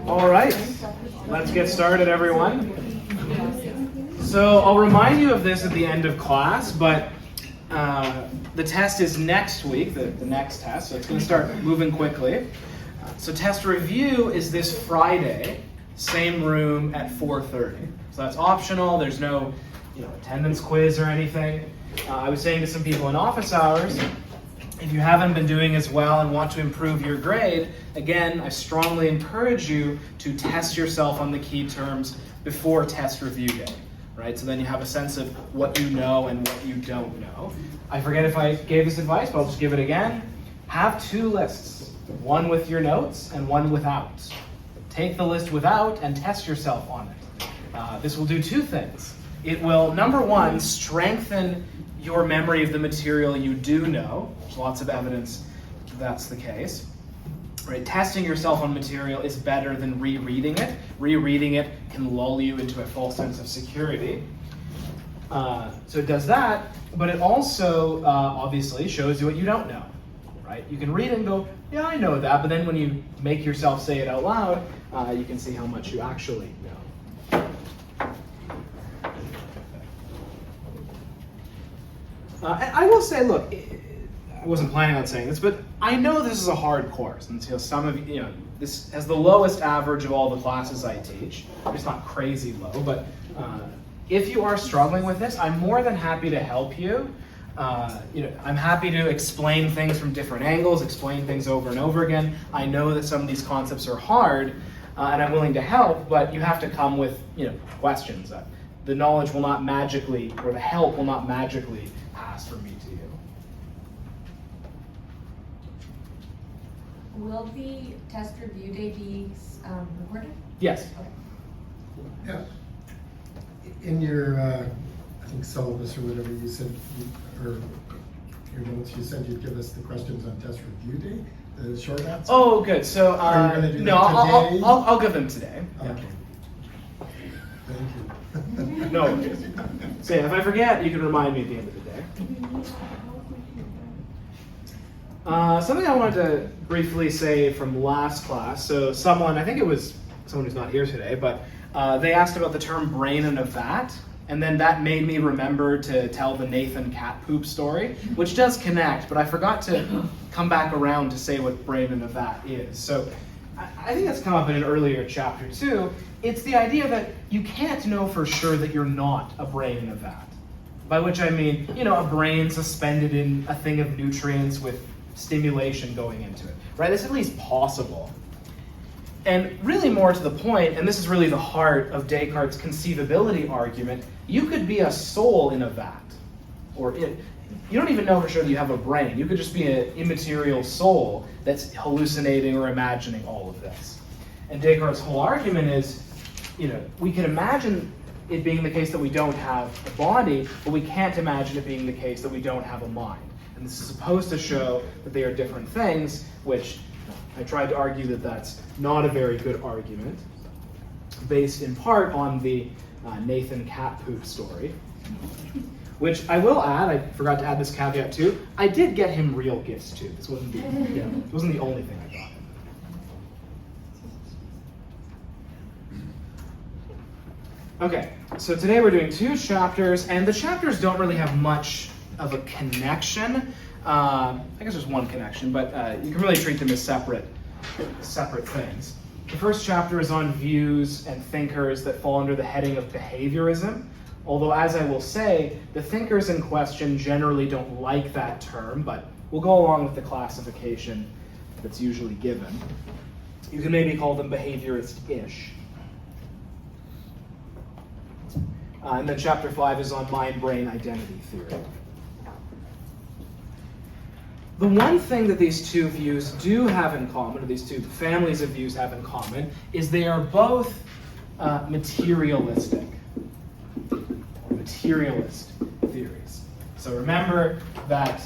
All right, let's get started, everyone. So I'll remind you of this at the end of class, but the test is next week, the next test, so it's going to start moving quickly. So test review is this Friday, same room at 4:30. So that's optional. There's no attendance quiz or anything. I was saying to some people in office hours, if you haven't been doing as well and want to improve your grade, again, I strongly encourage you to test yourself on the key terms before test review day, right? So then you have a sense of what you know and what you don't know. I forget if I gave this advice, but I'll just give it again. Have two lists, one with your notes and one without. Take the list without and test yourself on it. This will do two things. It will, number one, strengthen your memory of the material you do know. There's lots of evidence that's the case. Right? Testing yourself on material is better than rereading it. Rereading it can lull you into a false sense of security. So it does that, but it also obviously shows you what you don't know. Right? You can read it and go, yeah, I know that, but then when you make yourself say it out loud, you can see how much you actually know. I will say, look, I wasn't planning on saying this, but I know this is a hard course, and some of you, this has the lowest average of all the classes I teach. It's not crazy low, but if you are struggling with this, I'm more than happy to help you. I'm happy to explain things from different angles, explain things over and over again. I know that some of these concepts are hard, and I'm willing to help, but you have to come with questions. The knowledge will not magically, or the help will not magically pass from me to you. Will the test review day be recorded? Yes. Okay. Yeah. In your, I think syllabus or whatever you said, or your notes, you said you'd give us the questions on test review day, the short answer. Oh, good. So Are you going to do no, that today? I'll give them today. Okay. Thank you. No. So if I forget, you can remind me at the end of the day. Something I wanted to briefly say from last class. So I think it was someone who's not here today, but they asked about the term brain in a vat, and then that made me remember to tell the Nathan cat poop story, which does connect, but I forgot to come back around to say what brain in a vat is. So I think that's come up in an earlier chapter too. It's the idea that you can't know for sure that you're not a brain in a vat. By which I mean, a brain suspended in a thing of nutrients with stimulation going into it, right? It's at least possible. And really more to the point, and this is really the heart of Descartes' conceivability argument, you could be a soul in a vat. You don't even know for sure that you have a brain. You could just be an immaterial soul that's hallucinating or imagining all of this. And Descartes' whole argument is, we can imagine it being the case that we don't have a body, but we can't imagine it being the case that we don't have a mind. And this is supposed to show that they are different things, which I tried to argue that that's not a very good argument, based in part on the Nathan cat poop story. Which I will add, I forgot to add this caveat too, I did get him real gifts too. This wasn't the only thing I got him. Okay, so today we're doing two chapters, and the chapters don't really have much of a connection. I guess there's one connection, but you can really treat them as separate things. The first chapter is on views and thinkers that fall under the heading of behaviorism. Although, as I will say, the thinkers in question generally don't like that term, but we'll go along with the classification that's usually given. You can maybe call them behaviorist-ish. And then chapter 5 is on mind-brain identity theory. The one thing that these two views do have in common, or these two families of views have in common, is they are both materialistic. Materialist theories. So remember that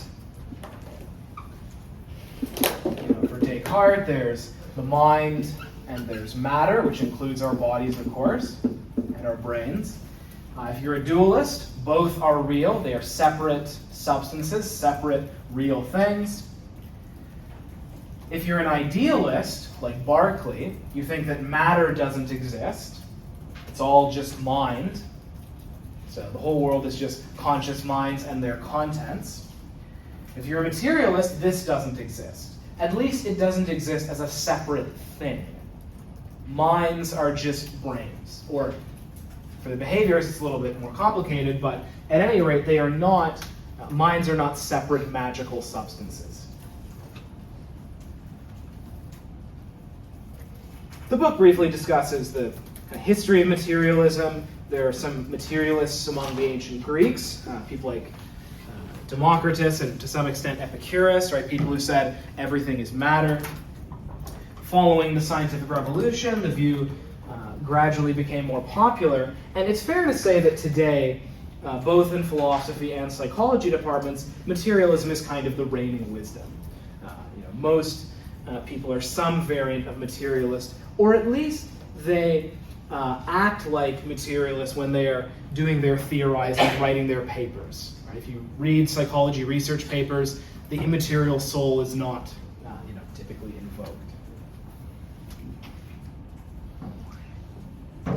for Descartes, there's the mind and there's matter, which includes our bodies, of course, and our brains. If you're a dualist, both are real. They are separate substances, separate real things. If you're an idealist, like Berkeley, you think that matter doesn't exist. It's all just mind. So the whole world is just conscious minds and their contents. If you're a materialist, this doesn't exist. At least it doesn't exist as a separate thing. Minds are just brains. Or for the behaviorists, it's a little bit more complicated, but at any rate, they are not, minds are not separate magical substances. The book briefly discusses the history of materialism. There are some materialists among the ancient Greeks, people like Democritus and to some extent Epicurus, right? People who said everything is matter. Following the scientific revolution, the view gradually became more popular, and it's fair to say that today, both in philosophy and psychology departments, materialism is kind of the reigning wisdom. Most people are some variant of materialist, or at least they act like materialists when they are doing their theorizing, writing their papers. Right? If you read psychology research papers, the immaterial soul is not typically invoked.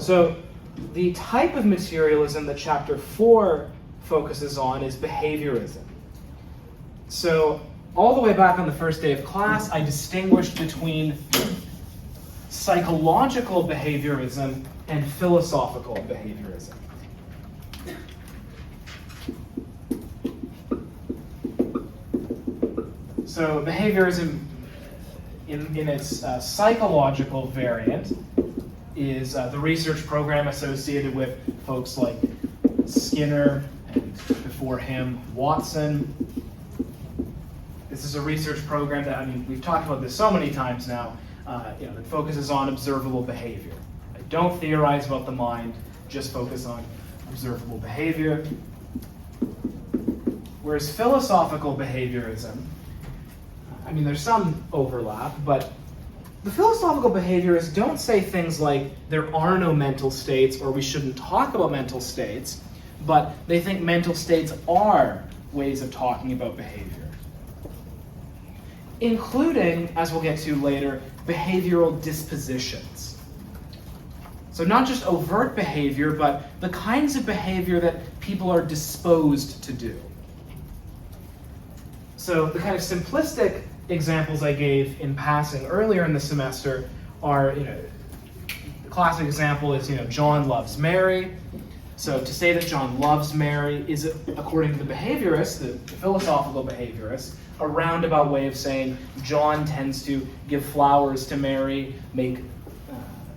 So the type of materialism that chapter 4 focuses on is behaviorism. So all the way back on the first day of class, I distinguished between psychological behaviorism and philosophical behaviorism. So behaviorism in its psychological variant is the research program associated with folks like Skinner and before him Watson. This is a research program that, we've talked about this so many times now, that focuses on observable behavior. Don't theorize about the mind, just focus on observable behavior. Whereas philosophical behaviorism, there's some overlap, but the philosophical behaviorists don't say things like there are no mental states or we shouldn't talk about mental states, but they think mental states are ways of talking about behavior. Including, as we'll get to later, behavioral dispositions. So not just overt behavior, but the kinds of behavior that people are disposed to do. So the kind of simplistic examples I gave in passing earlier in the semester are, the classic example is, John loves Mary. So to say that John loves Mary is, according to the behaviorists, the philosophical behaviorists, a roundabout way of saying John tends to give flowers to Mary, make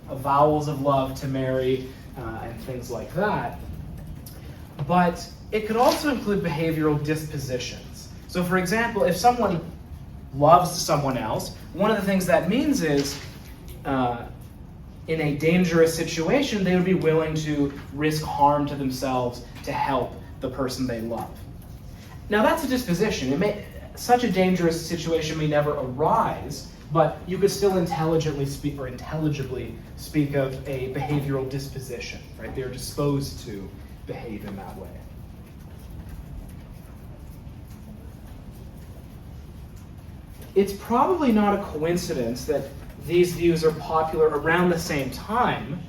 avowals of love to Mary, and things like that. But it could also include behavioral dispositions. So for example, if someone loves someone else, one of the things that means is in a dangerous situation, they would be willing to risk harm to themselves to help the person they love. Now that's a disposition. Such a dangerous situation may never arise, but you could still intelligibly speak of a behavioral disposition, right? They're disposed to behave in that way. It's probably not a coincidence that these views are popular around the same time,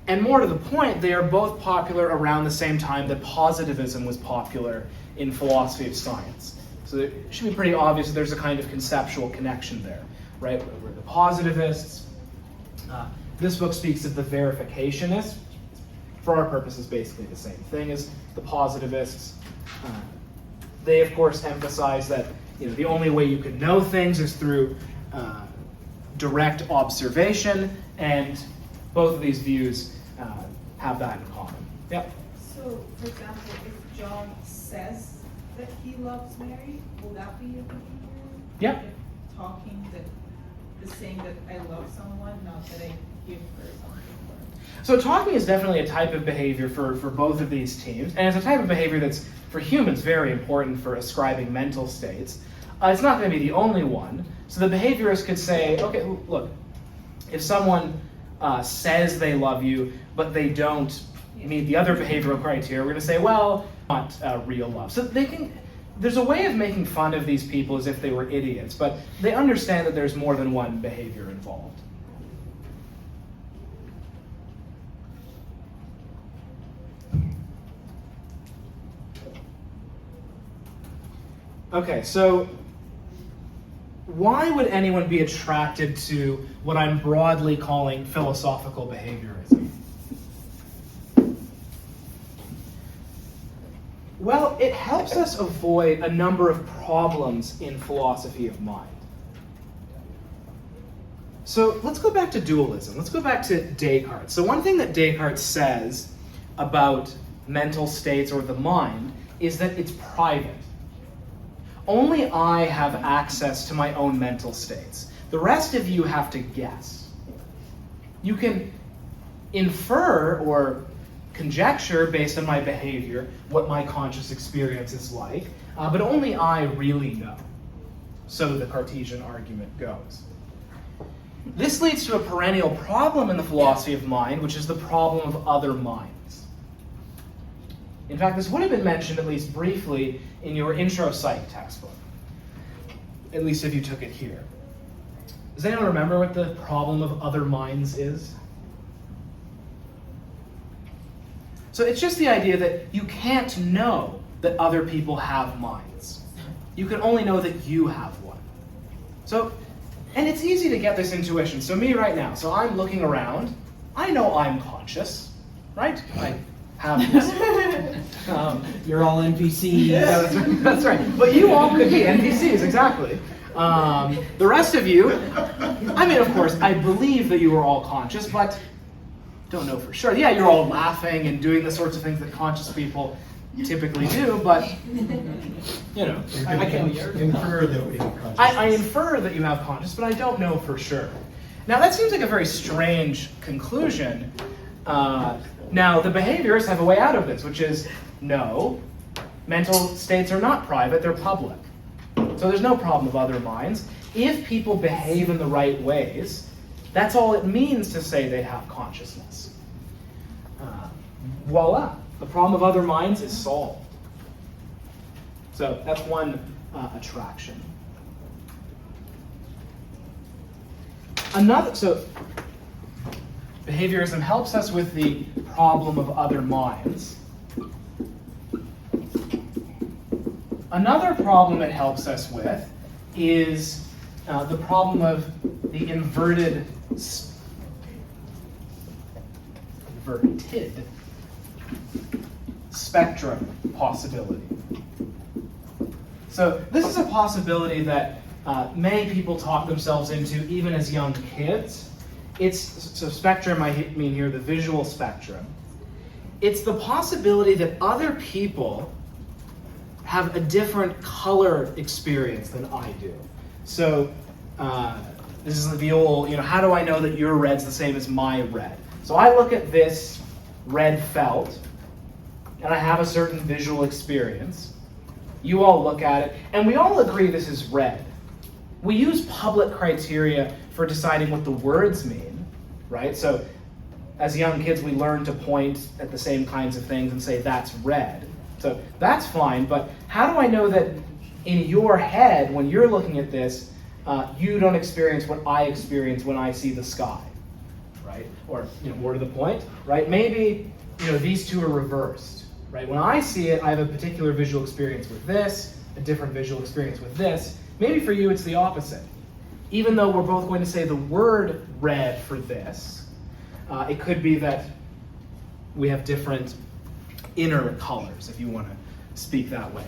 and more to the point, they are both popular around the same time that positivism was popular in philosophy of science. So it should be pretty obvious that there's a kind of conceptual connection there, right? We're the positivists. This book speaks of the verificationists. For our purposes, basically the same thing as the positivists. They, of course, emphasize that the only way you can know things is through direct observation, and both of these views have that in common. Yep. So, for example, if John says that he loves Mary, will that be a behavior? Yep. If talking that is saying that I love someone, not that I give her something. So talking is definitely a type of behavior for both of these teams, and it's a type of behavior that's, for humans, very important for ascribing mental states. It's not going to be the only one. So the behaviorist could say, okay, look, if someone says they love you, but they don't meet the other behavioral criteria, we're going to say, well, not real love. So they can there's a way of making fun of these people as if they were idiots, but they understand that there's more than one behavior involved. Okay, so why would anyone be attracted to what I'm broadly calling philosophical behaviorism? Well, it helps us avoid a number of problems in philosophy of mind. So let's go back to dualism. Let's go back to Descartes. So one thing that Descartes says about mental states or the mind is that it's private. Only I have access to my own mental states. The rest of you have to guess. You can infer or conjecture based on my behavior what my conscious experience is like, but only I really know. So the Cartesian argument goes. This leads to a perennial problem in the philosophy of mind, which is the problem of other minds. In fact, this would have been mentioned, at least briefly, in your intro psych textbook, at least if you took it here. Does anyone remember what the problem of other minds is? So it's just the idea that you can't know that other people have minds. You can only know that you have one. So, and it's easy to get this intuition. So me right now, so I'm looking around. I know I'm conscious, right? I have this. You're all NPCs. Yeah, that's right. But you all could be NPCs, exactly. The rest of you, I mean, of course, I believe that you are all conscious, but don't know for sure. Yeah, you're all laughing and doing the sorts of things that conscious people typically do, but, you know, I can infer that we have consciousness. I infer that you have conscious, but I don't know for sure. Now, that seems like a very strange conclusion. Now, the behaviorists have a way out of this, which is, no, mental states are not private, they're public. So there's no problem of other minds. If people behave in the right ways, that's all it means to say they have consciousness. Voila, the problem of other minds is solved. So that's one attraction. So behaviorism helps us with the problem of other minds. Another problem it helps us with is the problem of the inverted spectrum possibility. So this is a possibility that many people talk themselves into even as young kids. So spectrum, I mean here the visual spectrum. It's the possibility that other people have a different color experience than I do. So this is the old, how do I know that your red's the same as my red? So I look at this red felt, and I have a certain visual experience. You all look at it, and we all agree this is red. We use public criteria for deciding what the words mean, right? So as young kids, we learn to point at the same kinds of things and say, that's red. So that's fine, but how do I know that in your head, when you're looking at this, you don't experience what I experience when I see the sky, right? Or, more to the point, right? Maybe, these two are reversed, right? When I see it, I have a particular visual experience with this, a different visual experience with this. Maybe for you, it's the opposite. Even though we're both going to say the word red for this, it could be that we have different inner colors, if you want to speak that way.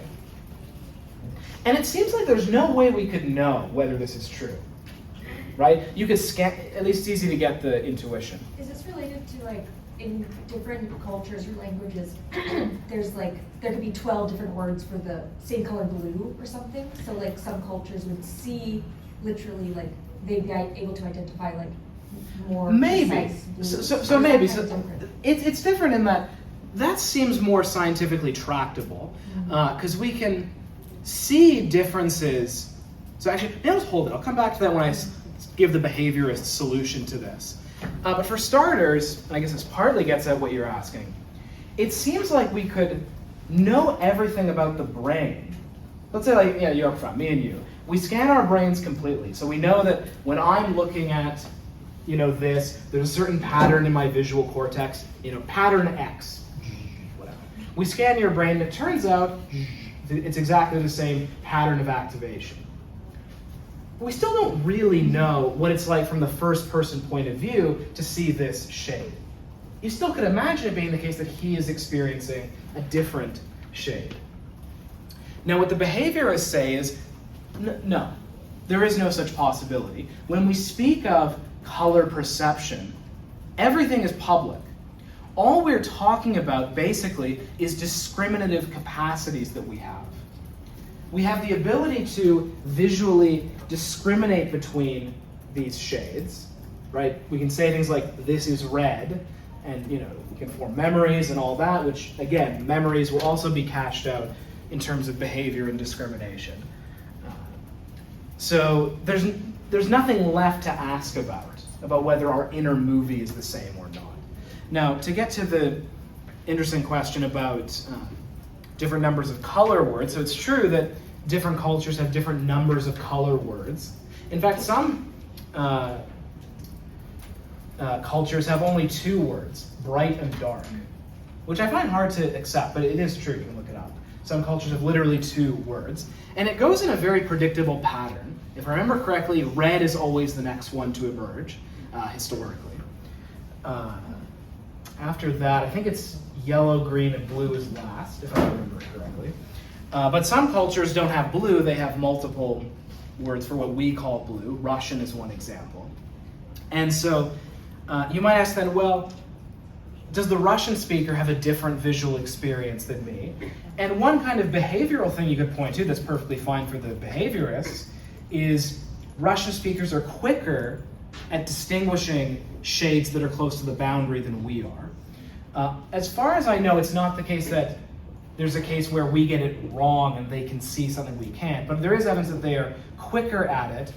And it seems like there's no way we could know whether this is true, right? You could scan, at least it's easy to get the intuition. Is this related to in different cultures or languages, there could be 12 different words for the same color blue or something? So some cultures would see literally they'd be able to identify more maybe. precise blue. So maybe. Kind of So different? it's different in that seems more scientifically tractable, because we can see differences. So actually, let's hold it. I'll come back to that when I give the behaviorist solution to this. But for starters, and I guess this partly gets at what you're asking, it seems like we could know everything about the brain let's say like, you up front, me and you. We scan our brains completely. So we know that when I'm looking at, this, there's a certain pattern in my visual cortex, pattern X, whatever. We scan your brain, and it turns out it's exactly the same pattern of activation. But we still don't really know what it's like from the first person point of view to see this shade. You still could imagine it being the case that he is experiencing a different shade. Now, what the behaviorists say is, no, there is no such possibility. When we speak of color perception, everything is public. All we're talking about, basically, is discriminative capacities that we have. We have the ability to visually discriminate between these shades, right? We can say things like, this is red, and we can form memories and all that, which, again, memories will also be cashed out in terms of behavior and discrimination. So there's nothing left to ask about whether our inner movie is the same or not. Now, to get to the interesting question about different numbers of color words, so it's true that different cultures have different numbers of color words. In fact, some cultures have only 2 words, bright and dark, which I find hard to accept, but it is true, you can look it up. Some cultures have literally 2 words, and it goes in a very predictable pattern. If I remember correctly, red is always the next one to emerge, historically. After that, I think it's yellow, green, and blue is last, if I remember correctly. But some cultures don't have blue, they have multiple words for what we call blue. Russian is one example. And so you might ask then, well, does the Russian speaker have a different visual experience than me? And one kind of behavioral thing you could point to that's perfectly fine for the behaviorists is Russian speakers are quicker at distinguishing shades that are close to the boundary than we are. As far as I know, it's not the case that there's a case where we get it wrong and they can see something we can't, but there is evidence that they are quicker at it,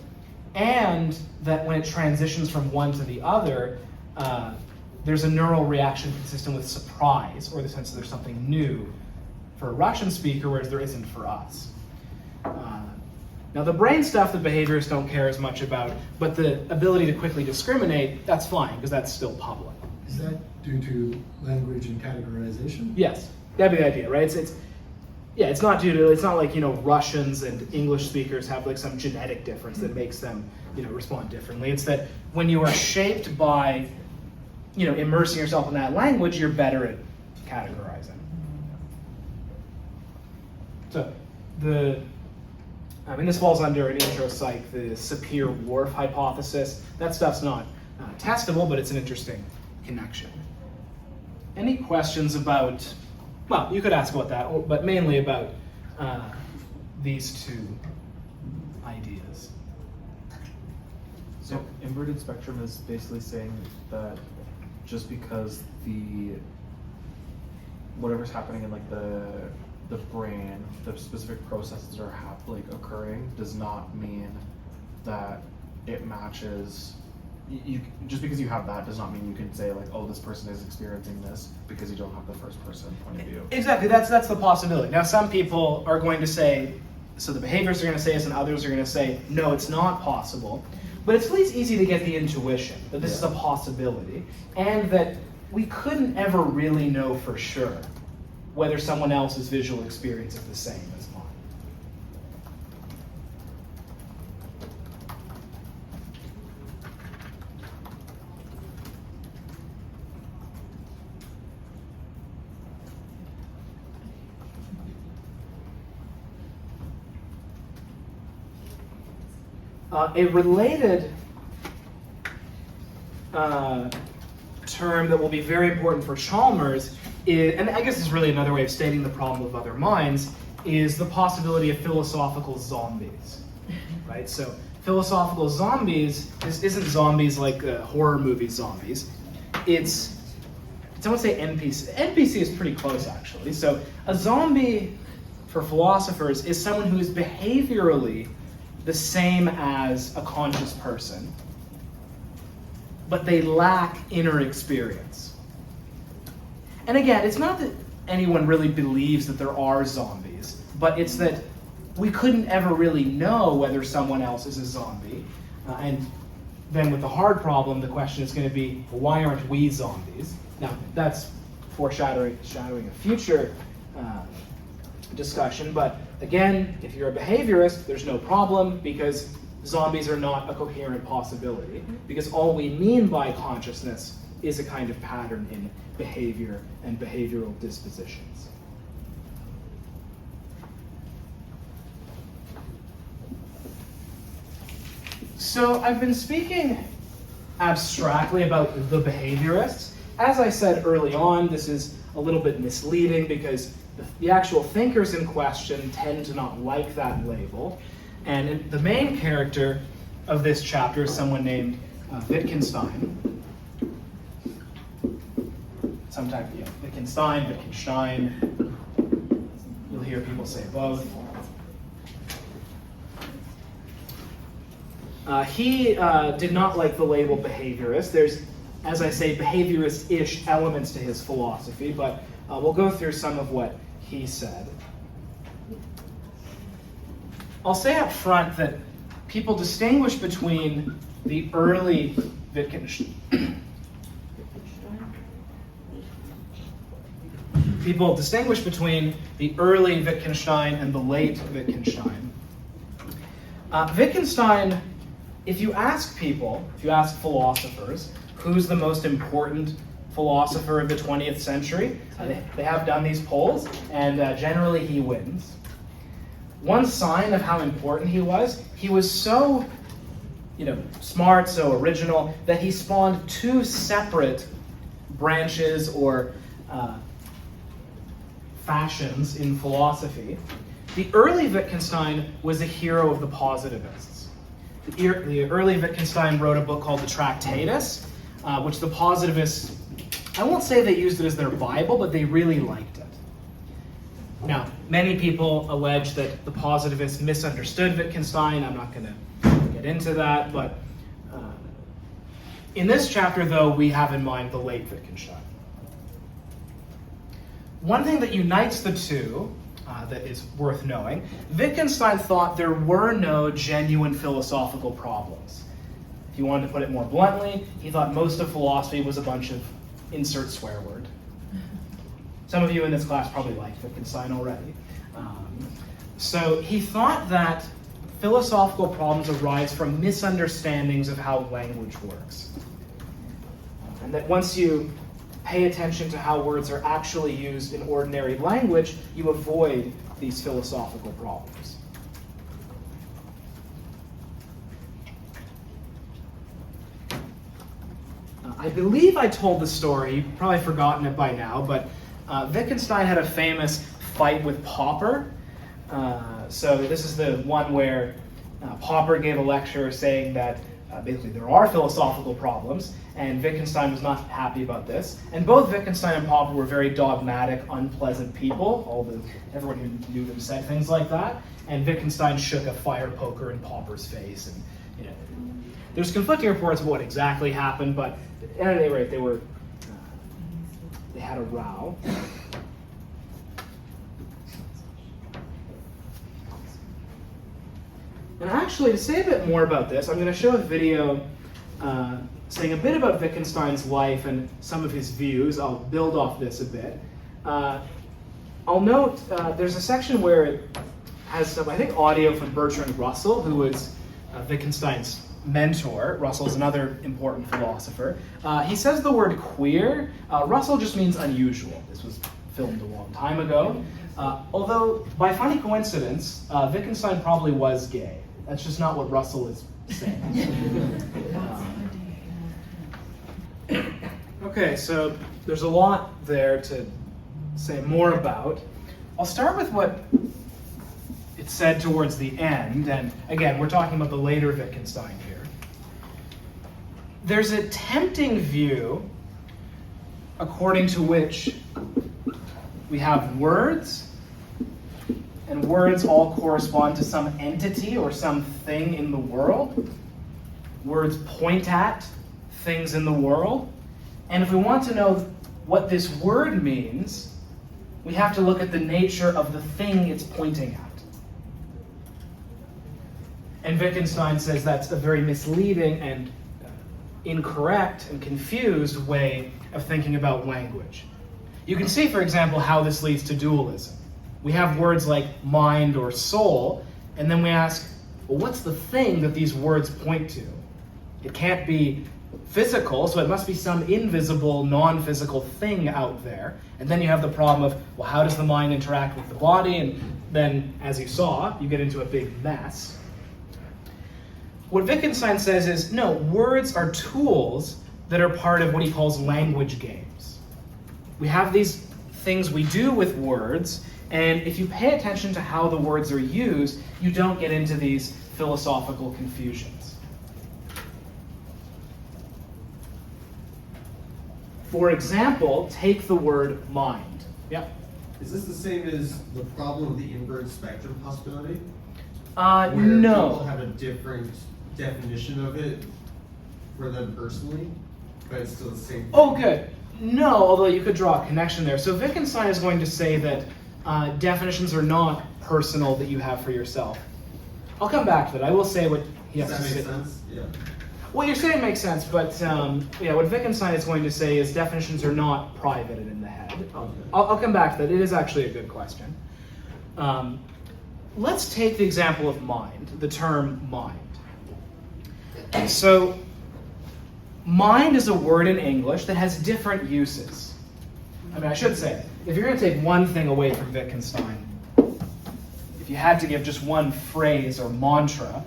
and that when it transitions from one to the other, there's a neural reaction consistent with surprise, or the sense that there's something new for a Russian speaker, whereas there isn't for us. Now, the brain stuff the behaviorists don't care as much about, but the ability to quickly discriminate, that's fine, because that's still public. Is that due to language and categorization? Yes, that'd be the idea, right? It's not due to, it's not like, Russians and English speakers have like some genetic difference that makes them, respond differently. It's that when you are shaped by, immersing yourself in that language, you're better at categorizing. So this falls under an intro psych, the Sapir-Whorf hypothesis. That stuff's not testable, but it's an interesting connection. Any questions about, well, you could ask about that, but mainly about these 2 ideas. So inverted spectrum is basically saying that just because whatever's happening in like the brain, the specific processes are occurring, does not mean that it matches. You just because you have that does not mean you can say like, oh, this person is experiencing this because you don't have the first person point of view. Exactly, that's the possibility. Now, some people are going to say, so the behaviorists are going to say this, and others are going to say, no, it's not possible. But it's at least easy to get the intuition that this is a possibility, and that we couldn't ever really know for sure whether someone else's visual experience is the same as mine. A related term that will be very important for Chalmers is, and I guess it's really another way of stating the problem of other minds, is the possibility of philosophical zombies, right? So philosophical zombies isn't zombies like horror movie zombies. It's, I won't say NPC. NPC is pretty close, actually. So a zombie, for philosophers, is someone who is behaviorally the same as a conscious person, but they lack inner experience. And again, it's not that anyone really believes that there are zombies, but it's that we couldn't ever really know whether someone else is a zombie. And then with the hard problem, the question is going to be, well, why aren't we zombies? Now, that's foreshadowing a future discussion, but again, if you're a behaviorist, there's no problem because zombies are not a coherent possibility, because all we mean by consciousness is a kind of pattern in behavior and behavioral dispositions. So I've been speaking abstractly about the behaviorists. As I said early on, this is a little bit misleading because the actual thinkers in question tend to not like that label. And the main character of this chapter is someone named Wittgenstein. Sometimes, Wittgenstein. You'll hear people say both. He did not like the label behaviorist. There's, as I say, behaviorist-ish elements to his philosophy, but we'll go through some of what he said. I'll say up front that people distinguish between the early Wittgenstein. People distinguish between the early Wittgenstein and the late Wittgenstein. Wittgenstein, if you ask philosophers, who's the most important philosopher of the 20th century, they have done these polls, and generally he wins. One sign of how important he was so smart, so original, that he spawned two separate branches or fashions in philosophy. The early Wittgenstein was a hero of the positivists. The early Wittgenstein wrote a book called the Tractatus, which the positivists, I won't say they used it as their Bible, but they really liked it. Now, many people allege that the positivists misunderstood Wittgenstein. I'm not going to get into that, but in this chapter, though, we have in mind the late Wittgenstein. One thing that unites the two that is worth knowing, Wittgenstein thought there were no genuine philosophical problems. If you wanted to put it more bluntly, he thought most of philosophy was a bunch of insert swear word. Some of you in this class probably liked Wittgenstein already. So he thought that philosophical problems arise from misunderstandings of how language works. And that once you pay attention to how words are actually used in ordinary language, you avoid these philosophical problems. I believe I told the story, you've probably forgotten it by now, but Wittgenstein had a famous fight with Popper. So this is the one where Popper gave a lecture saying that basically there are philosophical problems, and Wittgenstein was not happy about this. And both Wittgenstein and Popper were very dogmatic, unpleasant people. Everyone who knew them said things like that. And Wittgenstein shook a fire poker in Popper's face. And there's conflicting reports of what exactly happened, but at any rate, they had a row. And actually, to say a bit more about this, I'm going to show a video saying a bit about Wittgenstein's life and some of his views. I'll build off this a bit. I'll note there's a section where it has some, I think, audio from Bertrand Russell, who was Wittgenstein's mentor. Russell's another important philosopher. He says the word queer. Russell just means unusual. This was filmed a long time ago. Although, by funny coincidence, Wittgenstein probably was gay. That's just not what Russell is saying. Okay, so there's a lot there to say more about. I'll start with what it said towards the end, and again, we're talking about the later Wittgenstein here. There's a tempting view according to which we have words, and words all correspond to some entity or some thing in the world. Words point at things in the world. And if we want to know what this word means, we have to look at the nature of the thing it's pointing at. And Wittgenstein says that's a very misleading and incorrect and confused way of thinking about language. You can see, for example, how this leads to dualism. We have words like mind or soul, and then we ask, well, what's the thing that these words point to? It can't be physical, so it must be some invisible, non-physical thing out there. And then you have the problem of, well, how does the mind interact with the body? And then, as you saw, you get into a big mess. What Wittgenstein says is, no, words are tools that are part of what he calls language games. We have these things we do with words, and if you pay attention to how the words are used, you don't get into these philosophical confusions. For example, take the word mind. Yep. Is this the same as the problem of the inverse spectrum possibility? No. People have a different definition of it for them personally, but it's still the same thing. Oh, good. No, although you could draw a connection there. So Wittgenstein is going to say that definitions are not personal that you have for yourself. I'll come back to that. I will say what he has Does to that say. make sense? Yeah. What you're saying makes sense, but yeah, what Wittgenstein is going to say is definitions are not privated in the head. Okay. I'll come back to that. It is actually a good question. Let's take the example of mind, the term mind. So, mind is a word in English that has different uses. I mean, I should say, if you're going to take one thing away from Wittgenstein, if you had to give just one phrase or mantra,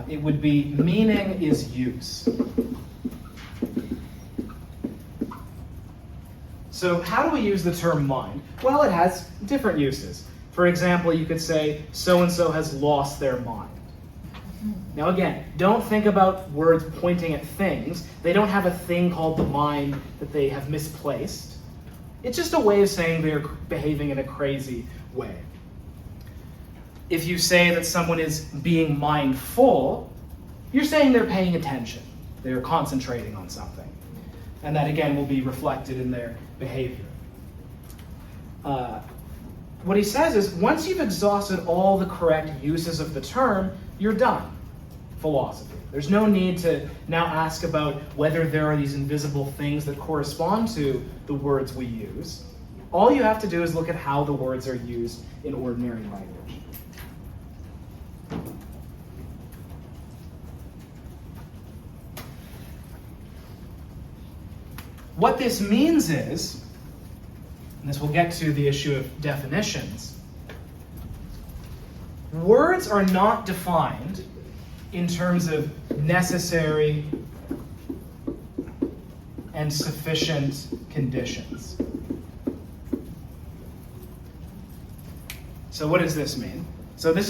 it would be meaning is use. So how do we use the term mind? Well, it has different uses. For example, you could say, so-and-so has lost their mind. Now again, don't think about words pointing at things. They don't have a thing called the mind that they have misplaced. It's just a way of saying they're behaving in a crazy way. If you say that someone is being mindful, you're saying they're paying attention. They're concentrating on something. And that again will be reflected in their behavior. What he says is, once you've exhausted all the correct uses of the term, you're done. Philosophy. There's no need to now ask about whether there are these invisible things that correspond to the words we use. All you have to do is look at how the words are used in ordinary language. What this means is, and this will get to the issue of definitions, words are not defined in terms of necessary and sufficient conditions. So what does this mean? So this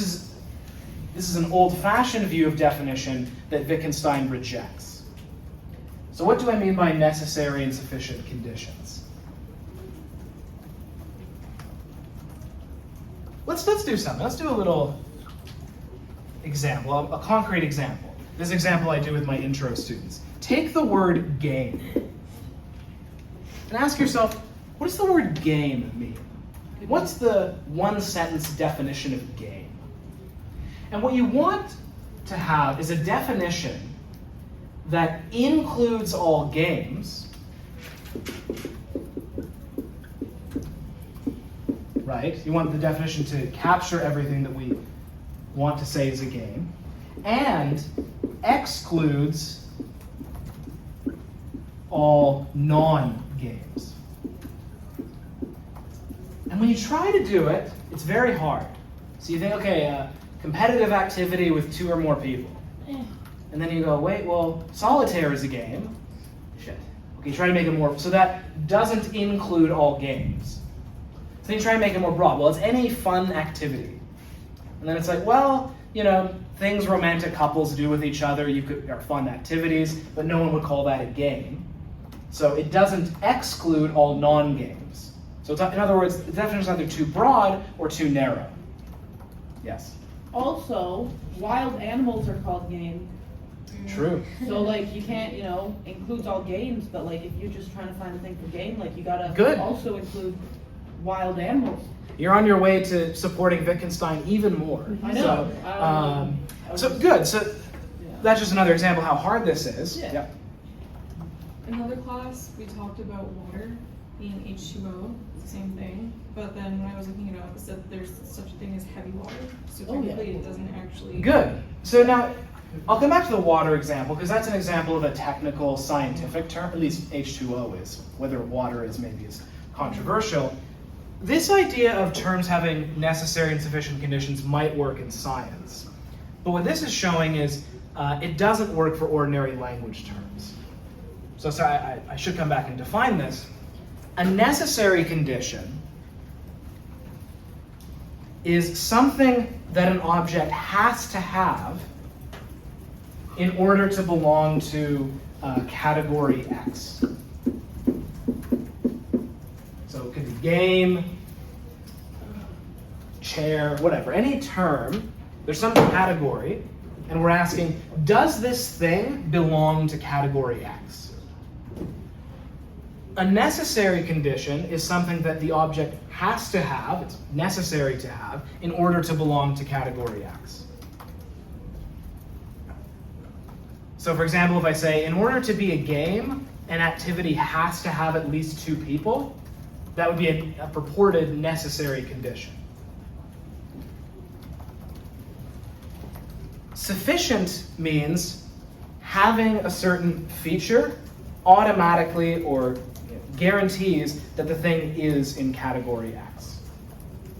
is an old-fashioned view of definition that Wittgenstein rejects. So what do I mean by necessary and sufficient conditions? Let's do something. Let's do a little example, a concrete example. This example I do with my intro students. Take the word game and ask yourself, what does the word game mean? What's the one-sentence definition of game? And what you want to have is a definition that includes all games, right? You want the definition to capture everything that we want to say is a game, and excludes all non-games. And when you try to do it, it's very hard. So you think, okay, competitive activity with 2 or more people. And then you go, wait, well, solitaire is a game. Shit. Okay, you try to make it more, so that doesn't include all games. So you try to make it more broad. Well, it's any fun activity. And then it's like, well, you know, things romantic couples do with each other are fun activities, but no one would call that a game. So it doesn't exclude all non-games. So it's, in other words, the definition is either too broad or too narrow. Yes? Also, wild animals are called game. True. So like you can't, includes all games, but like if you're just trying to find a thing for game, like you gotta Good. also include wild animals. You're on your way to supporting Wittgenstein even more. I know. So good. So that's just another example how hard this is. Yeah. Yep. In another class, we talked about water being H2O, it's the same thing. But then when I was looking it up, it said there's such a thing as heavy water. So Oh, yeah. technically, it doesn't actually. Good. So now, I'll come back to the water example because that's an example of a technical scientific term, at least H2O is. Whether water is maybe is controversial. This idea of terms having necessary and sufficient conditions might work in science. But what this is showing is it doesn't work for ordinary language terms. So sorry, I should come back and define this. A necessary condition is something that an object has to have in order to belong to category X. So it could be game, chair, whatever. Any term, there's some category, and we're asking, does this thing belong to category X? A necessary condition is something that the object has to have, it's necessary to have, in order to belong to category X. So for example, if I say, in order to be a game, an activity has to have at least 2 people, that would be a purported necessary condition. Sufficient means having a certain feature automatically or guarantees that the thing is in category X.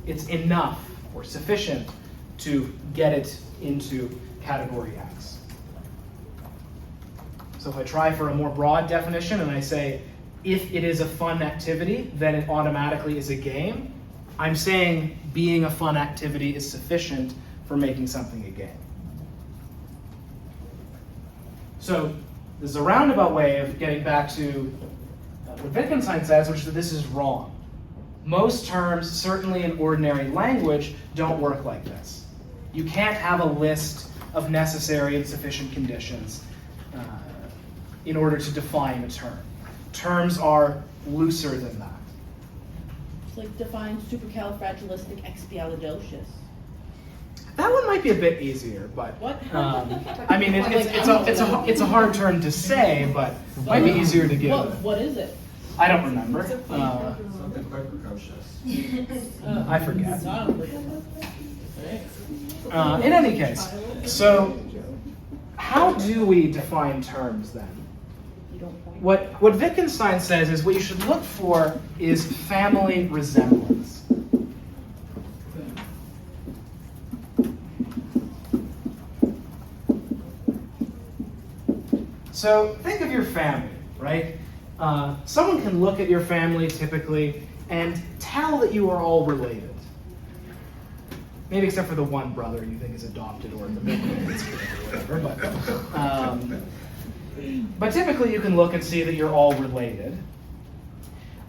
It's enough or sufficient to get it into category X. So if I try for a more broad definition and I say, if it is a fun activity, then it automatically is a game, I'm saying being a fun activity is sufficient for making something a game. So this is a roundabout way of getting back to what Wittgenstein says, which is that this is wrong. Most terms, certainly in ordinary language, don't work like this. You can't have a list of necessary and sufficient conditions in order to define a term. Terms are looser than that. It's like define supercalifragilisticexpialidocious. That one might be a bit easier, but What? I mean, it's a hard term to say, but it might be easier to give. What is it? I don't remember. Something quite precocious. I forget. I don't forget. In any case, so how do we define terms then? You don't point. What Wittgenstein says is what you should look for is family resemblance. So think of your family, right? Someone can look at your family typically and tell that you are all related. Maybe except for the one brother you think is adopted or the milkman's kid or whatever. But typically you can look and see that you're all related.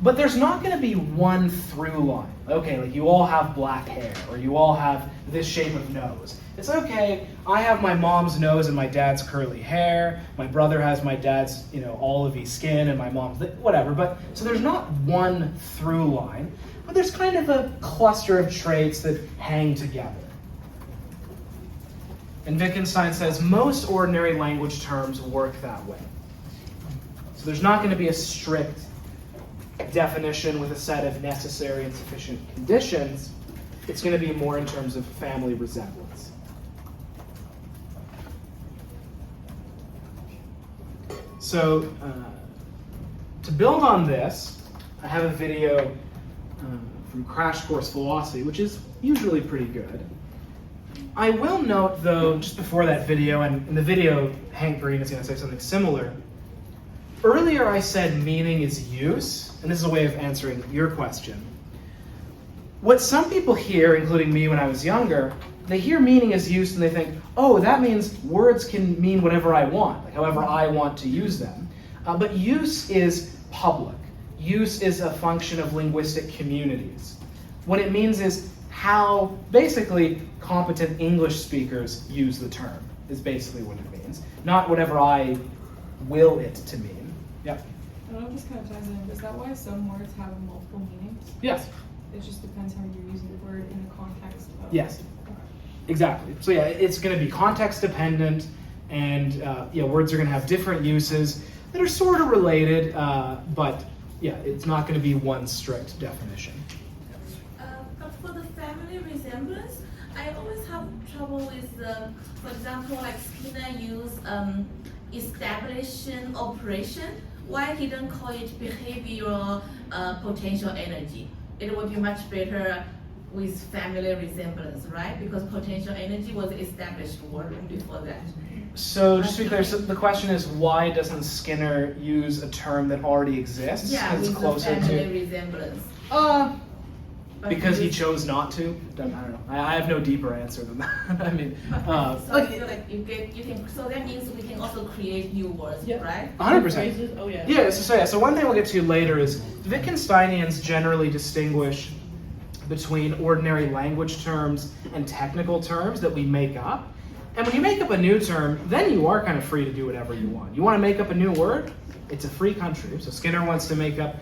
But there's not going to be one through line. Okay, like you all have black hair, or you all have this shape of nose. It's okay, I have my mom's nose and my dad's curly hair, my brother has my dad's, olivey skin, and my mom's, whatever. But so there's not one through line, but there's kind of a cluster of traits that hang together. And Wittgenstein says most ordinary language terms work that way. So there's not going to be a strict definition with a set of necessary and sufficient conditions. It's going to be more in terms of family resemblance. So to build on this, I have a video from Crash Course Philosophy, which is usually pretty good. I will note, though, just before that video, and in the video, Hank Green is going to say something similar. Earlier I said meaning is use, and this is a way of answering your question. What some people hear, including me when I was younger, they hear meaning is use and they think, oh, that means words can mean whatever I want, like however I want to use them. But use is public. Use is a function of linguistic communities. What it means is how basically competent English speakers use the term, is basically what it means. Not whatever I will it to mean. Yep. I don't know if this kind of ties in. Is that why some words have multiple meanings? Yes. It just depends how you're using the word in the context of. Yes. Exactly. So yeah, it's going to be context dependent, and yeah, words are going to have different uses that are sort of related, but yeah, it's not going to be one strict definition. But for the family resemblance, I always have trouble with the, for example, like Skinner used establishing operation. Why he didn't call it behavioral potential energy? It would be much better with family resemblance, right? Because potential energy was established word before that. So just to be clear, so the question is, why doesn't Skinner use a term that already exists? Yeah, It's with the closer family to. resemblance. But Because he used- chose not to. I don't know. I have no deeper answer than that. I mean, So I feel like you can. So that means we can also create new words, Yep. right? 100%. Phrases, oh yeah. Yeah, so one thing we'll get to later is Wittgensteinians generally distinguish between ordinary language terms and technical terms that we make up. And when you make up a new term, then you are kind of free to do whatever you want. You want to make up a new word? It's a free country. So Skinner wants to make up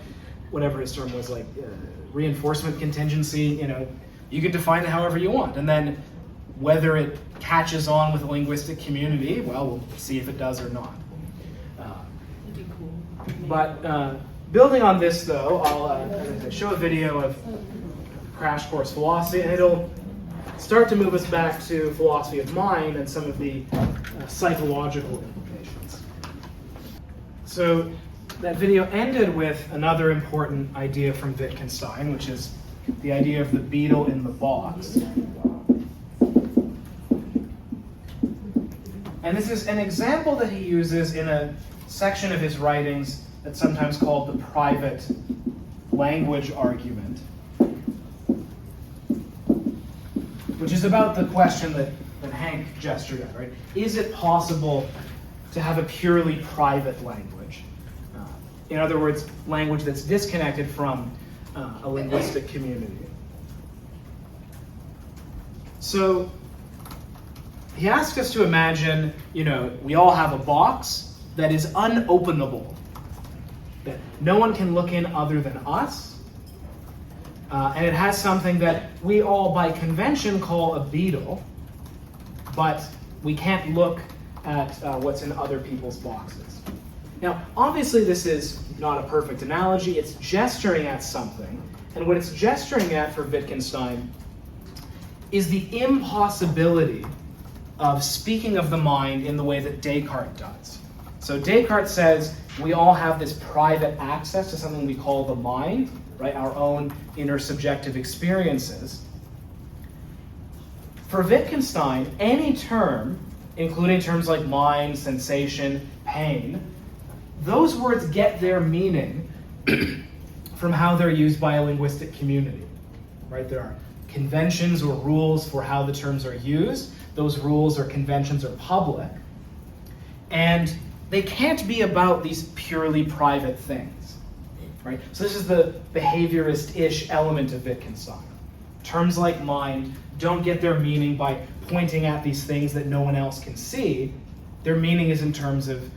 whatever his term was, like reinforcement contingency. You know, you can define it however you want. And then whether it catches on with the linguistic community, well, we'll see if it does or not. That'd be cool. But building on this, though, I'll show a video of Crash Course Philosophy, and it'll start to move us back to philosophy of mind and some of the psychological implications. So that video ended with another important idea from Wittgenstein, which is the idea of the beetle in the box. And this is an example that he uses in a section of his writings that's sometimes called the private language argument, which is about the question that Hank gestured at, right? Is it possible to have a purely private language? In other words, language that's disconnected from a linguistic community. So he asked us to imagine, we all have a box that is unopenable, that no one can look in other than us. And it has something that we all, by convention, call a beetle, but we can't look at what's in other people's boxes. Now, obviously, this is not a perfect analogy. It's gesturing at something. And what it's gesturing at for Wittgenstein is the impossibility of speaking of the mind in the way that Descartes does. So Descartes says we all have this private access to something we call the mind, right? Our own inner subjective experiences. For Wittgenstein, any term, including terms like mind, sensation, pain, those words get their meaning from how they're used by a linguistic community, right? There are conventions or rules for how the terms are used. Those rules or conventions are public. And they can't be about these purely private things, right? So this is the behaviorist-ish element of Wittgenstein. Terms like mind don't get their meaning by pointing at these things that no one else can see. Their meaning is in terms of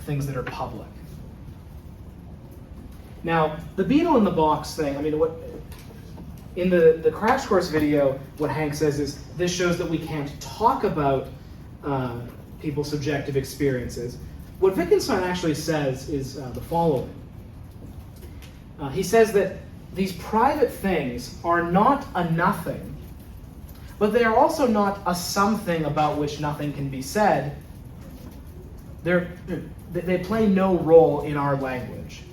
things that are public. Now, the beetle in the box thing, in the Crash Course video, what Hank says is, this shows that we can't talk about people's subjective experiences. What Wittgenstein actually says is the following. He says that these private things are not a nothing, but they are also not a something about which nothing can be said. They play no role in our language.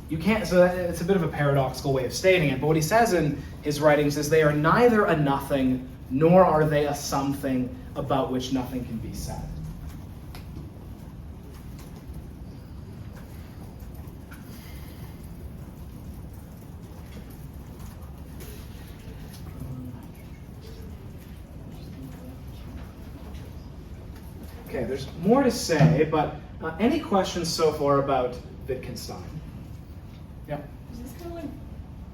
You can't, so it's a bit of a paradoxical way of stating it, but what he says in his writings is they are neither a nothing, nor are they a something about which nothing can be said. Okay, there's more to say, but any questions so far about Wittgenstein? Yeah. Is this kind of like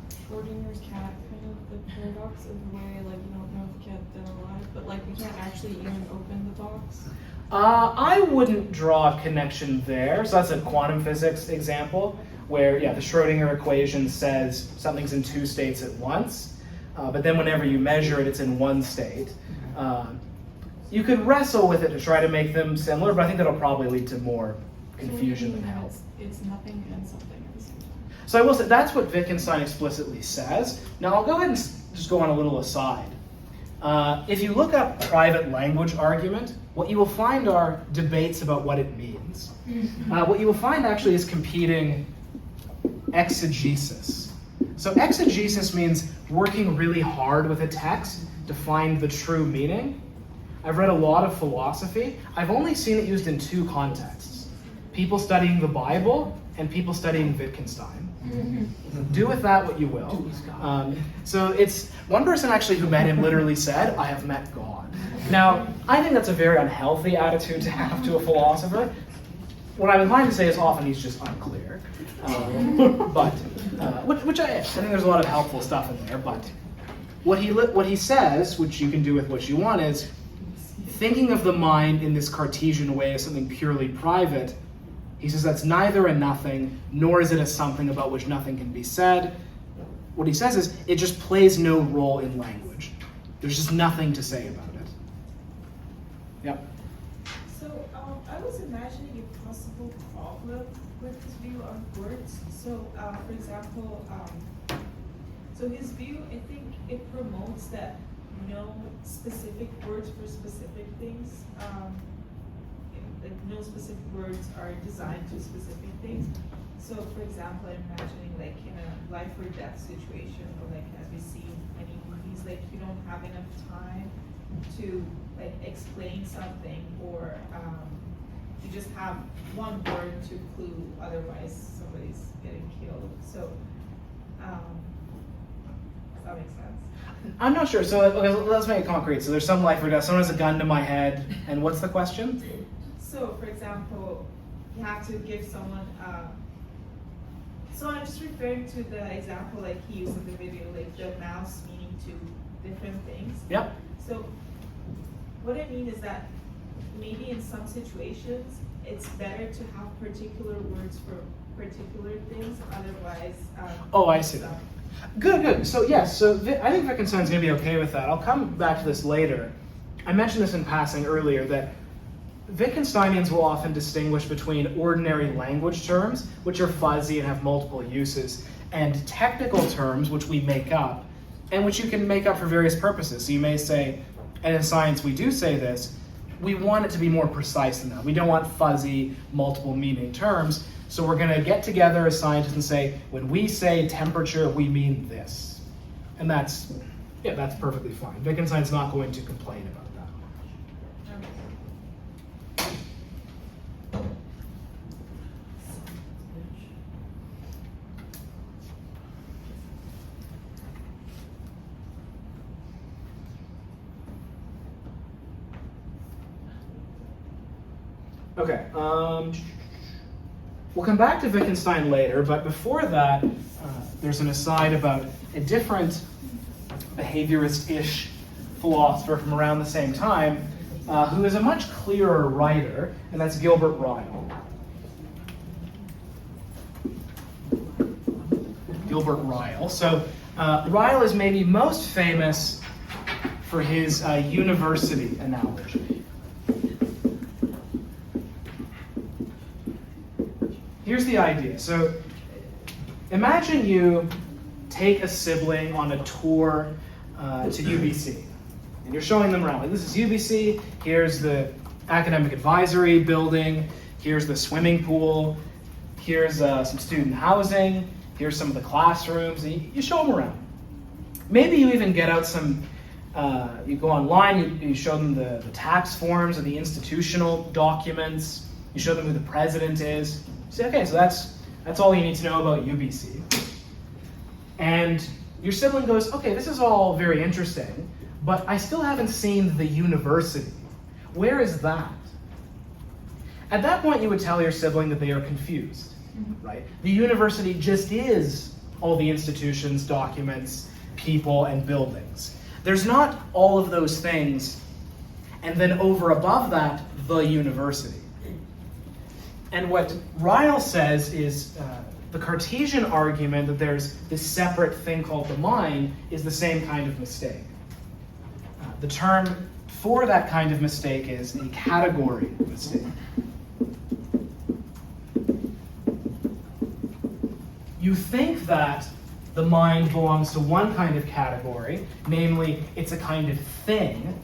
Schrodinger's cat, kind of the paradox of the way, like, you don't know if the cat's dead or alive, but like we can't actually even open the box? I wouldn't draw a connection there. So that's a quantum physics example. where, yeah, the Schrodinger equation says something's in two states at once, but then whenever you measure it, it's in one state. You could wrestle with it to try to make them similar, but I think that'll probably lead to more confusion than help. It's nothing and something at the same time. So I will say that's what Wittgenstein explicitly says. Now I'll go ahead and just go on a little aside. If you look up private language argument, what you will find are debates about what it means. What you will find actually is competing exegesis. So exegesis means working really hard with a text to find the true meaning. I've read a lot of philosophy. I've only seen it used in two contexts. People studying the Bible and people studying Wittgenstein. Do with that what you will. So it's one person actually who met him literally said, "I have met God." Now, I think that's a very unhealthy attitude to have to a philosopher. What I'm inclined to say is often he's just unclear. Which I think there's a lot of helpful stuff in there, but what he says, which you can do with what you want, is thinking of the mind in this Cartesian way as something purely private. He says that's neither a nothing, nor is it a something about which nothing can be said. What he says is it just plays no role in language. There's just nothing to say about it. Yep. So I was imagining a possible problem with his view on words. So for example, so his view, I think it promotes that no specific words for specific things. Like no specific words are designed to specific things. So for example, I'm imagining like in a life or death situation, or like as we see in many movies, like you don't have enough time to like explain something, or you just have one word to clue, otherwise somebody's getting killed. So does that make sense? I'm not sure. So okay, let's make it concrete. So there's some life or death. Someone has a gun to my head, and what's the question? So, for example, you have to give someone, so I'm just referring to the example like he used in the video, like the mouse meaning two different things. Yep. So, what I mean is that maybe in some situations, it's better to have particular words for particular things, otherwise. Oh, I see. Good. So yes, so I think Wittgenstein's going to be okay with that. I'll come back to this later. I mentioned this in passing earlier, that Wittgensteinians will often distinguish between ordinary language terms, which are fuzzy and have multiple uses, and technical terms, which we make up, and which you can make up for various purposes. So you may say, and in science we do say this, we want it to be more precise than that. We don't want fuzzy, multiple meaning terms, so we're going to get together as scientists and say, when we say temperature, we mean this. And that's perfectly fine. Wittgenstein's not going to complain about that. Okay, we'll come back to Wittgenstein later, but before that, there's an aside about a different behaviorist-ish philosopher from around the same time, who is a much clearer writer, and that's Gilbert Ryle. Gilbert Ryle. So Ryle is maybe most famous for his university analogy. Here's the idea. So imagine you take a sibling on a tour to UBC, and you're showing them around. Like, this is UBC, here's the academic advisory building, here's the swimming pool, here's some student housing, here's some of the classrooms, and you show them around. Maybe you even get out some, you go online, you show them the tax forms or the institutional documents, you show them who the president is. You say, okay, so that's all you need to know about UBC. And your sibling goes, okay, this is all very interesting, but I still haven't seen the university. Where is that? At that point, you would tell your sibling that they are confused, right? The university just is all the institutions, documents, people, and buildings. There's not all of those things, and then over above that, the university. And what Ryle says is the Cartesian argument that there's this separate thing called the mind is the same kind of mistake. The term for that kind of mistake is a category mistake. You think that the mind belongs to one kind of category, namely, it's a kind of thing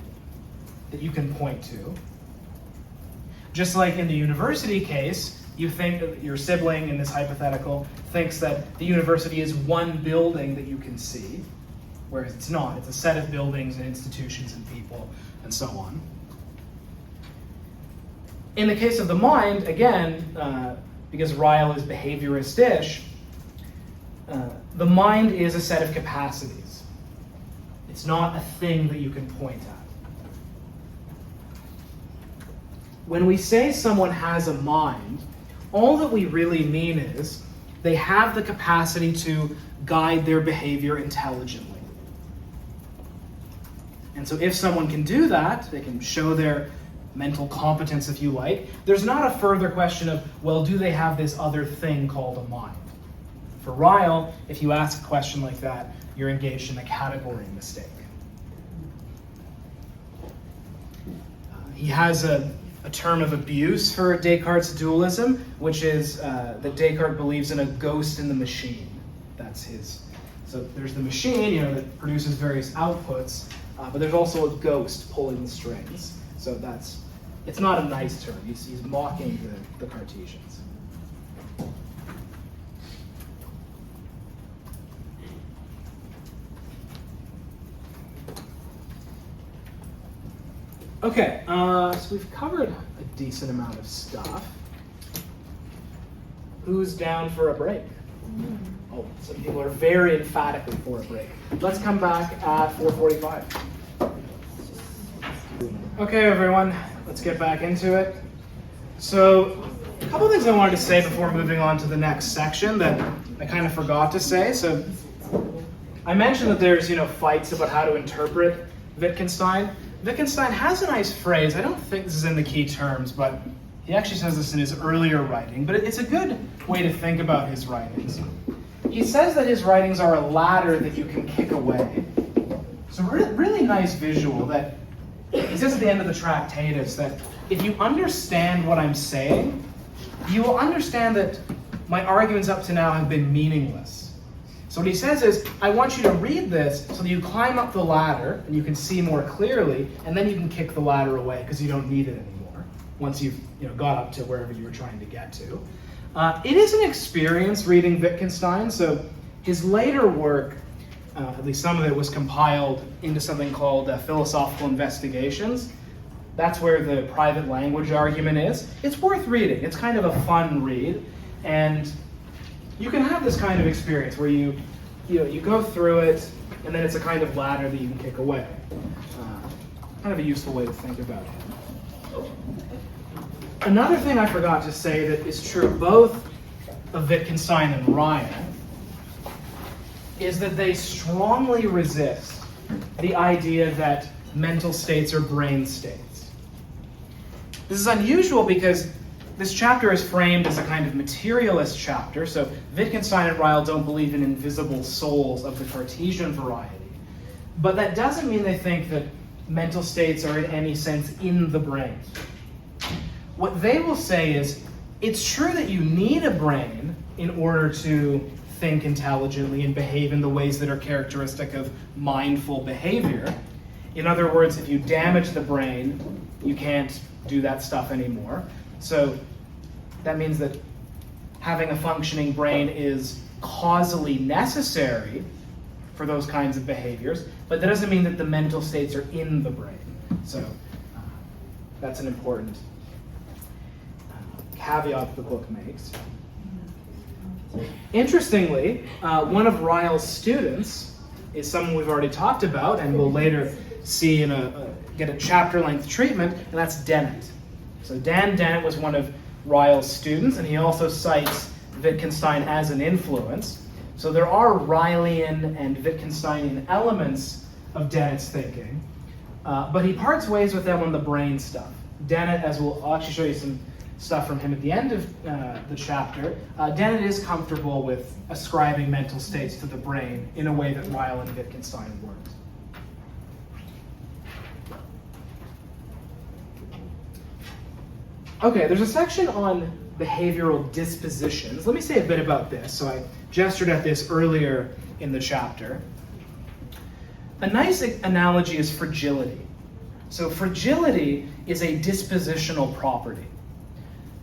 that you can point to. Just like in the university case, you think that your sibling in this hypothetical thinks that the university is one building that you can see, whereas it's not. It's a set of buildings and institutions and people and so on. In the case of the mind, again, because Ryle is behaviorist-ish, the mind is a set of capacities. It's not a thing that you can point at. When we say someone has a mind, all that we really mean is they have the capacity to guide their behavior intelligently. And so if someone can do that, they can show their mental competence, if you like, there's not a further question of, well, do they have this other thing called a mind? For Ryle, if you ask a question like that, you're engaged in a category mistake. He has a term of abuse for Descartes' dualism, which is that Descartes believes in a ghost in the machine. That's his. So there's the machine, that produces various outputs, but there's also a ghost pulling the strings. So it's not a nice term. He's mocking the Cartesians. Okay, so we've covered a decent amount of stuff. Who's down for a break? Oh, some people are very emphatically for a break. Let's come back at 4:45. Okay, everyone, let's get back into it. So, a couple of things I wanted to say before moving on to the next section that I kind of forgot to say. So, I mentioned that there's, fights about how to interpret Wittgenstein. Wittgenstein has a nice phrase. I don't think this is in the key terms, but he actually says this in his earlier writing, but it's a good way to think about his writings. He says that his writings are a ladder that you can kick away. So really nice visual that he says at the end of the Tractatus that if you understand what I'm saying, you will understand that my arguments up to now have been meaningless. So what he says is, I want you to read this so that you climb up the ladder and you can see more clearly, and then you can kick the ladder away because you don't need it anymore once you've got up to wherever you were trying to get to. It is an experience reading Wittgenstein. So his later work, at least some of it, was compiled into something called Philosophical Investigations. That's where the private language argument is. It's worth reading. It's kind of a fun read, and you can have this kind of experience where you go through it, and then it's a kind of ladder that you can kick away. Kind of a useful way to think about it. Another thing I forgot to say that is true both of Wittgenstein and Ryan is that they strongly resist the idea that mental states are brain states. This is unusual because this chapter is framed as a kind of materialist chapter, so Wittgenstein and Ryle don't believe in invisible souls of the Cartesian variety. But that doesn't mean they think that mental states are in any sense in the brain. What they will say is, it's true that you need a brain in order to think intelligently and behave in the ways that are characteristic of mindful behavior. In other words, if you damage the brain, you can't do that stuff anymore. So that means that having a functioning brain is causally necessary for those kinds of behaviors, but that doesn't mean that the mental states are in the brain. So that's an important caveat the book makes. Interestingly, one of Ryle's students is someone we've already talked about and we'll later see get a chapter-length treatment, and that's Dennett. So Dan Dennett was one of Ryle's students, and he also cites Wittgenstein as an influence. So there are Rylean and Wittgensteinian elements of Dennett's thinking, but he parts ways with them on the brain stuff. Dennett, as I'll actually show you some stuff from him at the end of the chapter, Dennett is comfortable with ascribing mental states to the brain in a way that Ryle and Wittgenstein weren't. Okay, there's a section on behavioral dispositions. Let me say a bit about this. So I gestured at this earlier in the chapter. A nice analogy is fragility. So fragility is a dispositional property.